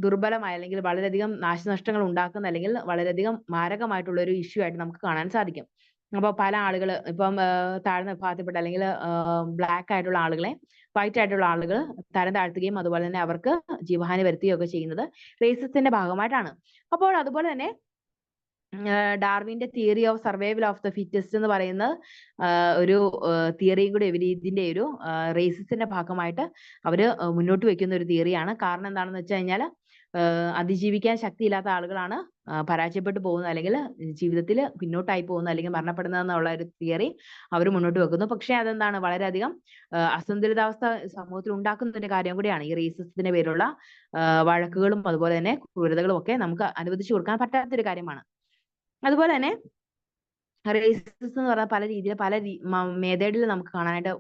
ദുർബലമായ അല്ലെങ്കിൽ വളരെയധികം നാശനഷ്ടങ്ങൾ ഉണ്ടാക്കുന്ന അല്ലെങ്കിൽ വളരെയധികം മാരകമായിട്ടുള്ള ഒരു ഇഷ്യൂ ആയിട്ട് നമുക്ക് കാണാൻ സാധിക്കും. അപ്പൊ പല ആളുകൾ ഇപ്പം താഴ്ന്ന വിഭാഗത്തിൽപ്പെട്ട അല്ലെങ്കിൽ ബ്ലാക്ക് ആയിട്ടുള്ള ആളുകളെ വൈറ്റ് ആയിട്ടുള്ള ആളുകൾ തരം താഴ്ത്തുകയും അതുപോലെ തന്നെ അവർക്ക് ജീവഹാനി വരുത്തുകയും ഒക്കെ ചെയ്യുന്നത് റേസിസത്തിന്റെ ഭാഗമായിട്ടാണ്. അപ്പോൾ അതുപോലെ തന്നെ ഡാർവിന്റെ theory of survival of the fittest എന്ന് പറയുന്ന ഒരു തിയറിയും കൂടി ഇതിന്റെ ഒരു റേസിസത്തിന്റെ ഭാഗമായിട്ട് അവര് മുന്നോട്ട് വെക്കുന്ന ഒരു തിയറിയാണ്. കാരണം എന്താണെന്ന് വെച്ച് കഴിഞ്ഞാൽ അതിജീവിക്കാൻ ശക്തിയില്ലാത്ത ആളുകളാണ് പരാജയപ്പെട്ടു പോകുന്നത്, അല്ലെങ്കിൽ ജീവിതത്തിൽ പിന്നോട്ടായി പോകുന്നത്, അല്ലെങ്കിൽ മരണപ്പെടുന്നതെന്നുള്ള ഒരു തിയറി അവർ മുന്നോട്ട് വെക്കുന്നു. പക്ഷേ അതെന്താണ്, വളരെയധികം അസന്തുലിതാവസ്ഥ സമൂഹത്തിൽ ഉണ്ടാക്കുന്ന ഒരു കാര്യം കൂടിയാണ്. ഈ റേസിസത്തിന്റെ പേരിലുള്ള വഴക്കുകളും അതുപോലെ തന്നെ ക്രൂരതകളും ഒക്കെ നമുക്ക് അനുവദിച്ചു കൊടുക്കാൻ പറ്റാത്തൊരു കാര്യമാണ്. അതുപോലെ തന്നെ റേസിസം എന്ന് പറഞ്ഞാൽ പല രീതിയിൽ പല മെത്തേഡിൽ നമുക്ക് കാണാനായിട്ട്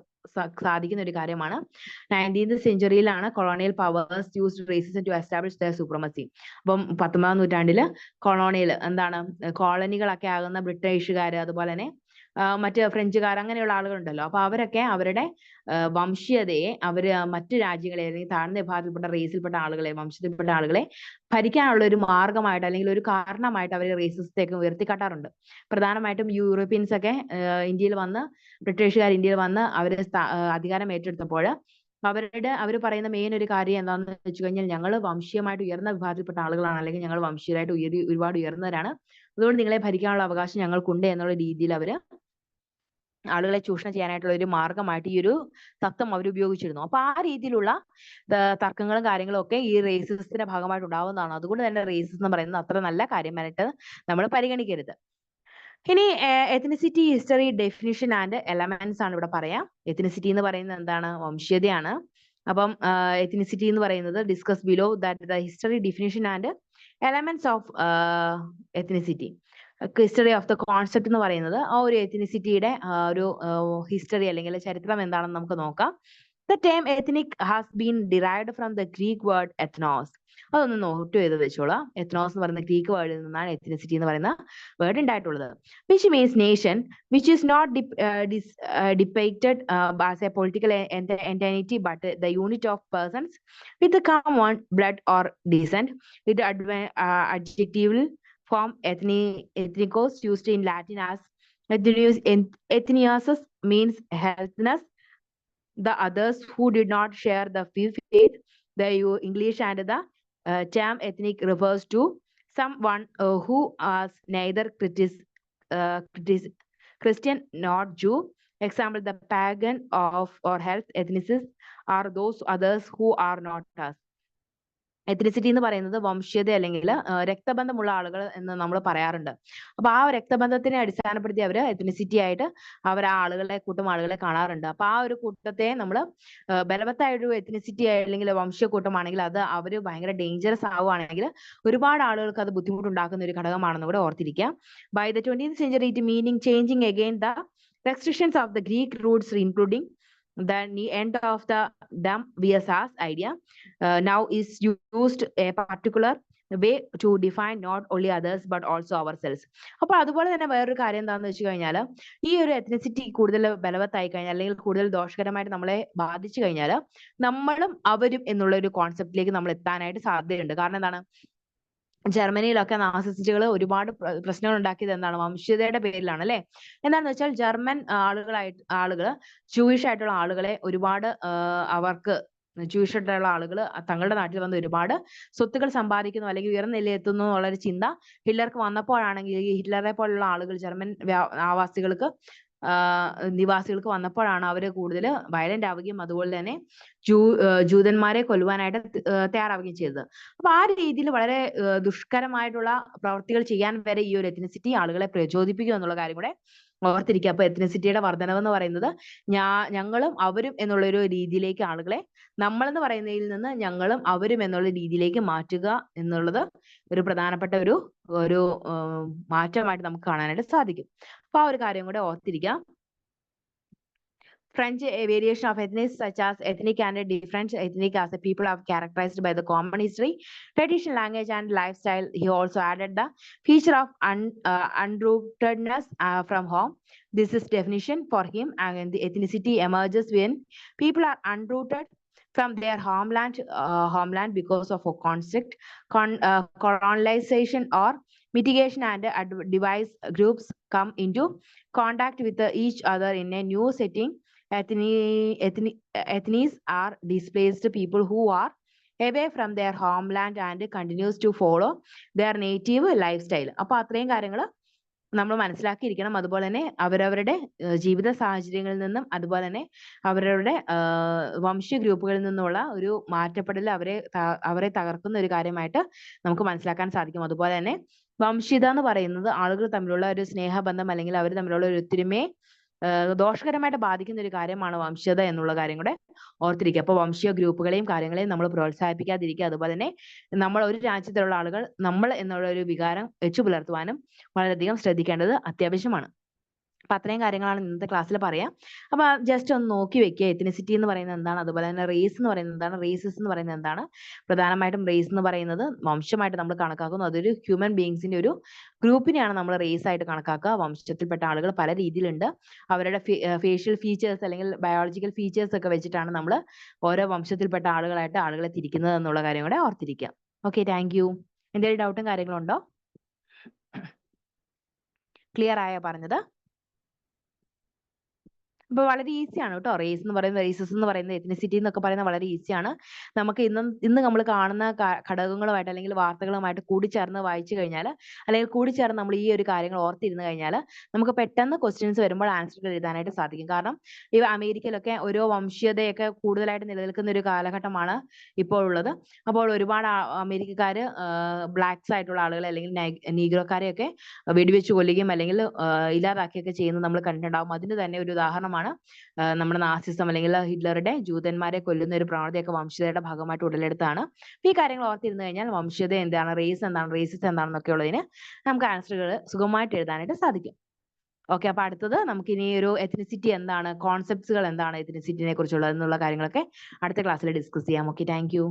സാധിക്കുന്ന ഒരു കാര്യമാണ്. 19th സെഞ്ചുറിയിലാണ് colonial powers used racism to establish the supremacy. അപ്പം 19ാം നൂറ്റാണ്ടില് കൊളോണിയൽ എന്താണ്, കോളനികളൊക്കെ ആകുന്ന ബ്രിട്ടീഷുകാർ, അതുപോലെ തന്നെ മറ്റ് ഫ്രഞ്ചുകാർ, അങ്ങനെയുള്ള ആളുകളുണ്ടല്ലോ. അപ്പൊ അവരൊക്കെ അവരുടെ വംശീയതയെ അവര് മറ്റു രാജ്യങ്ങളെ അല്ലെങ്കിൽ താഴ്ന്ന വിഭാഗത്തിൽപ്പെട്ട റേസിൽപ്പെട്ട ആളുകളെ, വംശത്തിൽപ്പെട്ട ആളുകളെ ഭരിക്കാനുള്ള ഒരു മാർഗമായിട്ട് അല്ലെങ്കിൽ ഒരു കാരണമായിട്ട് അവർ റേസിസത്തേക്ക് ഉയർത്തിക്കാട്ടാറുണ്ട്. പ്രധാനമായിട്ടും യൂറോപ്യൻസ് ഒക്കെ ഇന്ത്യയിൽ വന്ന്, ബ്രിട്ടീഷുകാർ ഇന്ത്യയിൽ വന്ന് അവര് അധികാരം ഏറ്റെടുത്തപ്പോൾ അവർ പറയുന്ന മെയിൻ ഒരു കാര്യം എന്താണെന്ന് വെച്ച് കഴിഞ്ഞാൽ, ഞങ്ങൾ വംശീയമായിട്ട് ഉയർന്ന വിഭാഗത്തിൽപ്പെട്ട ആളുകളാണ്, അല്ലെങ്കിൽ ഞങ്ങൾ വംശീയമായിട്ട് ഒരുപാട് ഉയർന്നവരാണ്, അതുകൊണ്ട് നിങ്ങളെ ഭരിക്കാനുള്ള അവകാശം ഞങ്ങൾക്കുണ്ട് എന്നുള്ള രീതിയിൽ അവര് ആളുകളെ ചൂഷണം ചെയ്യാനായിട്ടുള്ള ഒരു മാർഗമായിട്ട് ഈ ഒരു തത്വം അവർ ഉപയോഗിച്ചിരുന്നു. അപ്പൊ ആ രീതിയിലുള്ള തർക്കങ്ങളും കാര്യങ്ങളും ഒക്കെ ഈ റേസിസത്തിന്റെ ഭാഗമായിട്ട് ഉണ്ടാവുന്നതാണ്. അതുകൊണ്ട് തന്നെ റേസിസം എന്ന് പറയുന്നത് അത്ര നല്ല കാര്യമായിട്ട് നമ്മൾ പരിഗണിക്കരുത്. ഇനി ethnicity, history, definition and elements ആണ് ഇവിടെ പറയാം. എത്നിസിറ്റി എന്ന് പറയുന്നത് എന്താണ്, വംശീയതയാണ്. അപ്പം എത്നിസിറ്റി എന്ന് പറയുന്നത് discuss below that the history, definition and elements of ethnicity. History of the concept എന്ന് പറയുന്നത് ആ ഒരു എത്നിസിറ്റിയുടെ ഒരു ഹിസ്റ്ററി അല്ലെങ്കിൽ ചരിത്രം എന്താണെന്ന് നമുക്ക് നോക്കാം. The term ethnic has been derived from the Greek word ethnos. അതൊന്ന് നോട്ട് ചെയ്ത് വെച്ചോളാം. എത്നോസ് എന്ന് പറയുന്ന ഗ്രീക്ക് വേർഡിൽ നിന്നാണ് എത്നിസിറ്റി എന്ന് പറയുന്ന വേർഡ് ഉണ്ടായിട്ടുള്ളത്. Which means nation which is not depicted as a political entity but the unit of persons with a common blood or descent. With adjectival form ethnikos used in Latin as ethniasis means healthiness, the others who did not share the faith. The English and the term ethnic refers to someone who is neither Christian nor Jew. Example, the pagan or health ethnicists are those others who are not us. Ethnicity എന്ന് പറയുന്നത് വംശീയത അല്ലെങ്കിൽ രക്തബന്ധമുള്ള ആളുകൾ എന്ന് നമ്മൾ പറയാറുണ്ട്. അപ്പൊ ആ രക്തബന്ധത്തിനെ അടിസ്ഥാനപ്പെടുത്തി അവര് എത്നിസിറ്റി ആയിട്ട് അവർ ആ ആളുകളെ, കൂട്ടം ആളുകളെ കാണാറുണ്ട്. അപ്പൊ ആ ഒരു കൂട്ടത്തെ നമ്മൾ ബലവത്തായ ഒരു എത്നിസിറ്റി അല്ലെങ്കിൽ വംശീയ കൂട്ടമാണെങ്കിൽ അത് അവര് ഭയങ്കര ഡേഞ്ചറസ് ആവുകയാണെങ്കിൽ ഒരുപാട് ആളുകൾക്ക് അത് ബുദ്ധിമുട്ടുണ്ടാക്കുന്ന ഒരു ഘടകമാണെന്ന് കൂടെ ഓർത്തിരിക്കുക. By the 20th century it meaning changing again the restrictions of the Greek roots including the end of the them vs idea now is used a particular way to define not only others but also ourselves. അപ്പോൾ അതുപോലെ തന്നെ വേറൊരു കാര്യം എന്താണെന്ന് വെച്ച് കഴിഞ്ഞാൽ, ഈ ഒരു എത്നിസിറ്റി കൂടുതൽ ബലവത്തായി കഴിഞ്ഞാൽ അല്ലെങ്കിൽ കൂടുതൽ ദോഷകരമായിട്ട് നമ്മളെ ബാധിച്ചു കഴിഞ്ഞാൽ നമ്മളും അവരും എന്നുള്ള ഒരു കോൺസെപ്റ്റിലേക്ക് നമ്മൾ എത്താനായിട്ട് സാധ്യതയുണ്ട്. കാരണം എന്താണ്, ജർമ്മനിയിലൊക്കെ നാസിസ്റ്റുകൾ ഒരുപാട് പ്രശ്നങ്ങൾ ഉണ്ടാക്കിയത് എന്താണ്, വംശീയതയുടെ പേരിലാണ് അല്ലെ. എന്താണെന്ന് വെച്ചാൽ ജർമ്മൻ ആളുകൾ ജൂയിഷ് ആയിട്ടുള്ള ആളുകളെ ഒരുപാട് അവർക്ക് ജൂയിഷ് ആയിട്ടുള്ള ആളുകൾ തങ്ങളുടെ നാട്ടിൽ വന്ന് ഒരുപാട് സ്വത്തുക്കൾ സമ്പാദിക്കുന്നു അല്ലെങ്കിൽ ഉയർന്ന നിലയെത്തുന്നു എന്നുള്ളൊരു ചിന്ത ഹിറ്റ്ലർക്ക് വന്നപ്പോഴാണെങ്കിൽ, ഈ ഹിറ്റ്ലറെ പോലുള്ള ആളുകൾ ജർമ്മൻ നിവാസികൾക്ക് വന്നപ്പോഴാണ് അവര് കൂടുതൽ വയലന്റ് ആവുകയും അതുപോലെ തന്നെ ജൂതന്മാരെ കൊല്ലുവാനായിട്ട് തയ്യാറാവുകയും ചെയ്തത്. അപ്പൊ ആ രീതിയിൽ വളരെ ദുഷ്കരമായിട്ടുള്ള പ്രവർത്തികൾ ചെയ്യാൻ വരെ ഈ ഒരു എത്നിസിറ്റി ആളുകളെ പ്രചോദിപ്പിക്കും എന്നുള്ള കാര്യം കൂടെ ഓർത്തിരിക്കുക. അപ്പൊ എത്നിസിറ്റിയുടെ വർധനവ് എന്ന് പറയുന്നത് ഞങ്ങളും അവരും എന്നുള്ള ഒരു രീതിയിലേക്ക് ആളുകളെ, നമ്മളെന്ന് പറയുന്നതിൽ നിന്ന് ഞങ്ങളും അവരും എന്നുള്ള രീതിയിലേക്ക് മാറ്റുക എന്നുള്ളത് ഒരു പ്രധാനപ്പെട്ട ഒരു മാറ്റമായിട്ട് നമുക്ക് കാണാനായിട്ട് സാധിക്കും. അപ്പൊ ആ ഒരു കാര്യം കൂടെ ഓർത്തിരിക്കാം. French, a variation of ethnics such as ethnic and different ethnic as a people are characterized by the common history, tradition, language, and lifestyle. He also added the feature of unrootedness from home. This is definition for him, and the ethnicity emerges when people are unrooted from their homeland because of a conflict, colonization, or mitigation, and device groups come into contact with each other in a new setting. Ethnies are displaced people who are away from their homeland and continues to follow their native lifestyle. അപ്പൊ അത്രയും കാര്യങ്ങൾ നമ്മൾ മനസ്സിലാക്കിയിരിക്കണം. അതുപോലെ തന്നെ അവരവരുടെ ജീവിത സാഹചര്യങ്ങളിൽ നിന്നും അതുപോലെ തന്നെ അവരവരുടെ വംശീയ ഗ്രൂപ്പുകളിൽ നിന്നുള്ള ഒരു മാറ്റപ്പെടൽ അവരെ തകർക്കുന്ന ഒരു കാര്യമായിട്ട് നമുക്ക് മനസ്സിലാക്കാൻ സാധിക്കും. അതുപോലെ തന്നെ വംശീയത എന്ന് പറയുന്നത് ആളുകൾ തമ്മിലുള്ള ഒരു സ്നേഹബന്ധം അല്ലെങ്കിൽ അവർ തമ്മിലുള്ള ഒരു ഒത്തൊരുമയെ ദോഷകരമായിട്ട് ബാധിക്കുന്ന ഒരു കാര്യമാണ് വംശീയത എന്നുള്ള കാര്യം കൂടെ ഓർത്തിരിക്കുക. അപ്പോൾ വംശീയ ഗ്രൂപ്പുകളെയും കാര്യങ്ങളെയും നമ്മൾ പ്രോത്സാഹിപ്പിക്കാതിരിക്കുക. അതുപോലെ തന്നെ നമ്മൾ ഒരു രാജ്യത്തിലുള്ള ആളുകൾ നമ്മൾ എന്നുള്ള ഒരു വികാരം വെച്ചു പുലർത്തുവാനും വളരെയധികം ശ്രദ്ധിക്കേണ്ടത് അത്യാവശ്യമാണ്. അപ്പൊ അത്രയും കാര്യങ്ങളാണ് ഇന്നത്തെ ക്ലാസ്സിൽ പറയാം. അപ്പൊ ജസ്റ്റ് ഒന്ന് നോക്കി വെക്കുക. എത്നിസിറ്റി എന്ന് പറയുന്നത് എന്താണ്, അതുപോലെ തന്നെ റേസ് എന്ന് പറയുന്നത് എന്താണ്, റേസസ് എന്ന് പറയുന്നത് എന്താണ്. പ്രധാനമായിട്ടും റേസ് എന്ന് പറയുന്നത് വംശമായിട്ട് നമ്മൾ കണക്കാക്കുന്നു. അതൊരു ഹ്യൂമൻ ബീയിങ്സിന്റെ ഒരു ഗ്രൂപ്പിനെയാണ് നമ്മൾ റേസ് ആയിട്ട് കണക്കാക്കുക. വംശത്തിൽപ്പെട്ട ആളുകൾ പല രീതിയിലുണ്ട്. അവരുടെ ഫേഷ്യൽ ഫീച്ചേഴ്സ് അല്ലെങ്കിൽ ബയോളജിക്കൽ ഫീച്ചേഴ്സ് ഒക്കെ വെച്ചിട്ടാണ് നമ്മൾ ഓരോ വംശത്തിൽപ്പെട്ട ആളുകളായിട്ട് ആളുകളെ തിരിക്കുന്നത് എന്നുള്ള കാര്യം കൂടെ ഓർത്തിരിക്കുക. Okay, thank you. എന്തെങ്കിലും ഡൗട്ടും കാര്യങ്ങളും ഉണ്ടോ? ക്ലിയർ ആയോ പറഞ്ഞത്? അപ്പൊ വളരെ ഈസിയാണ് കേട്ടോ. റേസ് എന്ന് പറയുന്നത്, റേസസ് എന്ന് പറയുന്നത്, എത്നിസിറ്റി എന്നൊക്കെ പറയുന്നത് വളരെ ഈസിയാണ്. നമുക്ക് ഇന്ന് നമ്മൾ കാണുന്ന ഘടകങ്ങളുമായിട്ട് അല്ലെങ്കിൽ വാർത്തകളുമായിട്ട് കൂടിച്ചേർന്ന് വായിച്ചു കഴിഞ്ഞാൽ അല്ലെങ്കിൽ കൂടിച്ചേർന്ന് നമ്മൾ ഈ ഒരു കാര്യങ്ങൾ ഓർത്തിരുന്ന് കഴിഞ്ഞാൽ നമുക്ക് പെട്ടെന്ന് ക്വസ്റ്റ്യൻസ് വരുമ്പോൾ ആൻസറുകൾ എഴുതാനായിട്ട് സാധിക്കും. കാരണം ഈ അമേരിക്കയിലൊക്കെ ഓരോ വംശീയതയൊക്കെ കൂടുതലായിട്ട് നിലനിൽക്കുന്ന ഒരു കാലഘട്ടമാണ് ഇപ്പോൾ ഉള്ളത്. അപ്പോൾ ഒരുപാട് അമേരിക്കക്കാര് ബ്ലാക്സ് ആയിട്ടുള്ള ആളുകളെ അല്ലെങ്കിൽ നീഗ്രോക്കാരെയൊക്കെ വെടിവെച്ച് കൊല്ലുകയും അല്ലെങ്കിൽ ഇല്ലാതാക്കുകയൊക്കെ ചെയ്യുന്നത് നമ്മൾ കണ്ടിട്ടുണ്ടാവും. അതിന് തന്നെ ഒരു ഉദാഹരണമാണ് നമ്മുടെ നാസിസം അല്ലെങ്കിൽ ഹിറ്റ്ലറുടെ ജൂതന്മാരെ കൊല്ലുന്ന ഒരു പ്രവണതയൊക്കെ വംശീയതയുടെ ഭാഗമായിട്ട് ഉടലെടുത്താണ്. ഈ കാര്യങ്ങൾ ഓർത്തിരുന്നു കഴിഞ്ഞാൽ വംശീയത എന്താണ്, റേസ് എന്താണ്, റേസിസം എന്താണെന്നൊക്കെ ഉള്ളതിന് നമുക്ക് ആൻസറുകൾ സുഗമമായിട്ട് എഴുതാനായിട്ട് സാധിക്കും. ഓക്കെ, അപ്പൊ അടുത്തത് നമുക്ക് ഇനി ഒരു എത്നിസിറ്റി എന്താണ്, കോൺസെപ്റ്റ്സുകൾ എന്താണ് എത്നിസിറ്റിനെ കുറിച്ചുള്ളത് എന്നുള്ള കാര്യങ്ങളൊക്കെ അടുത്ത ക്ലാസ്സിൽ ഡിസ്കസ് ചെയ്യാം. Okay, thank you.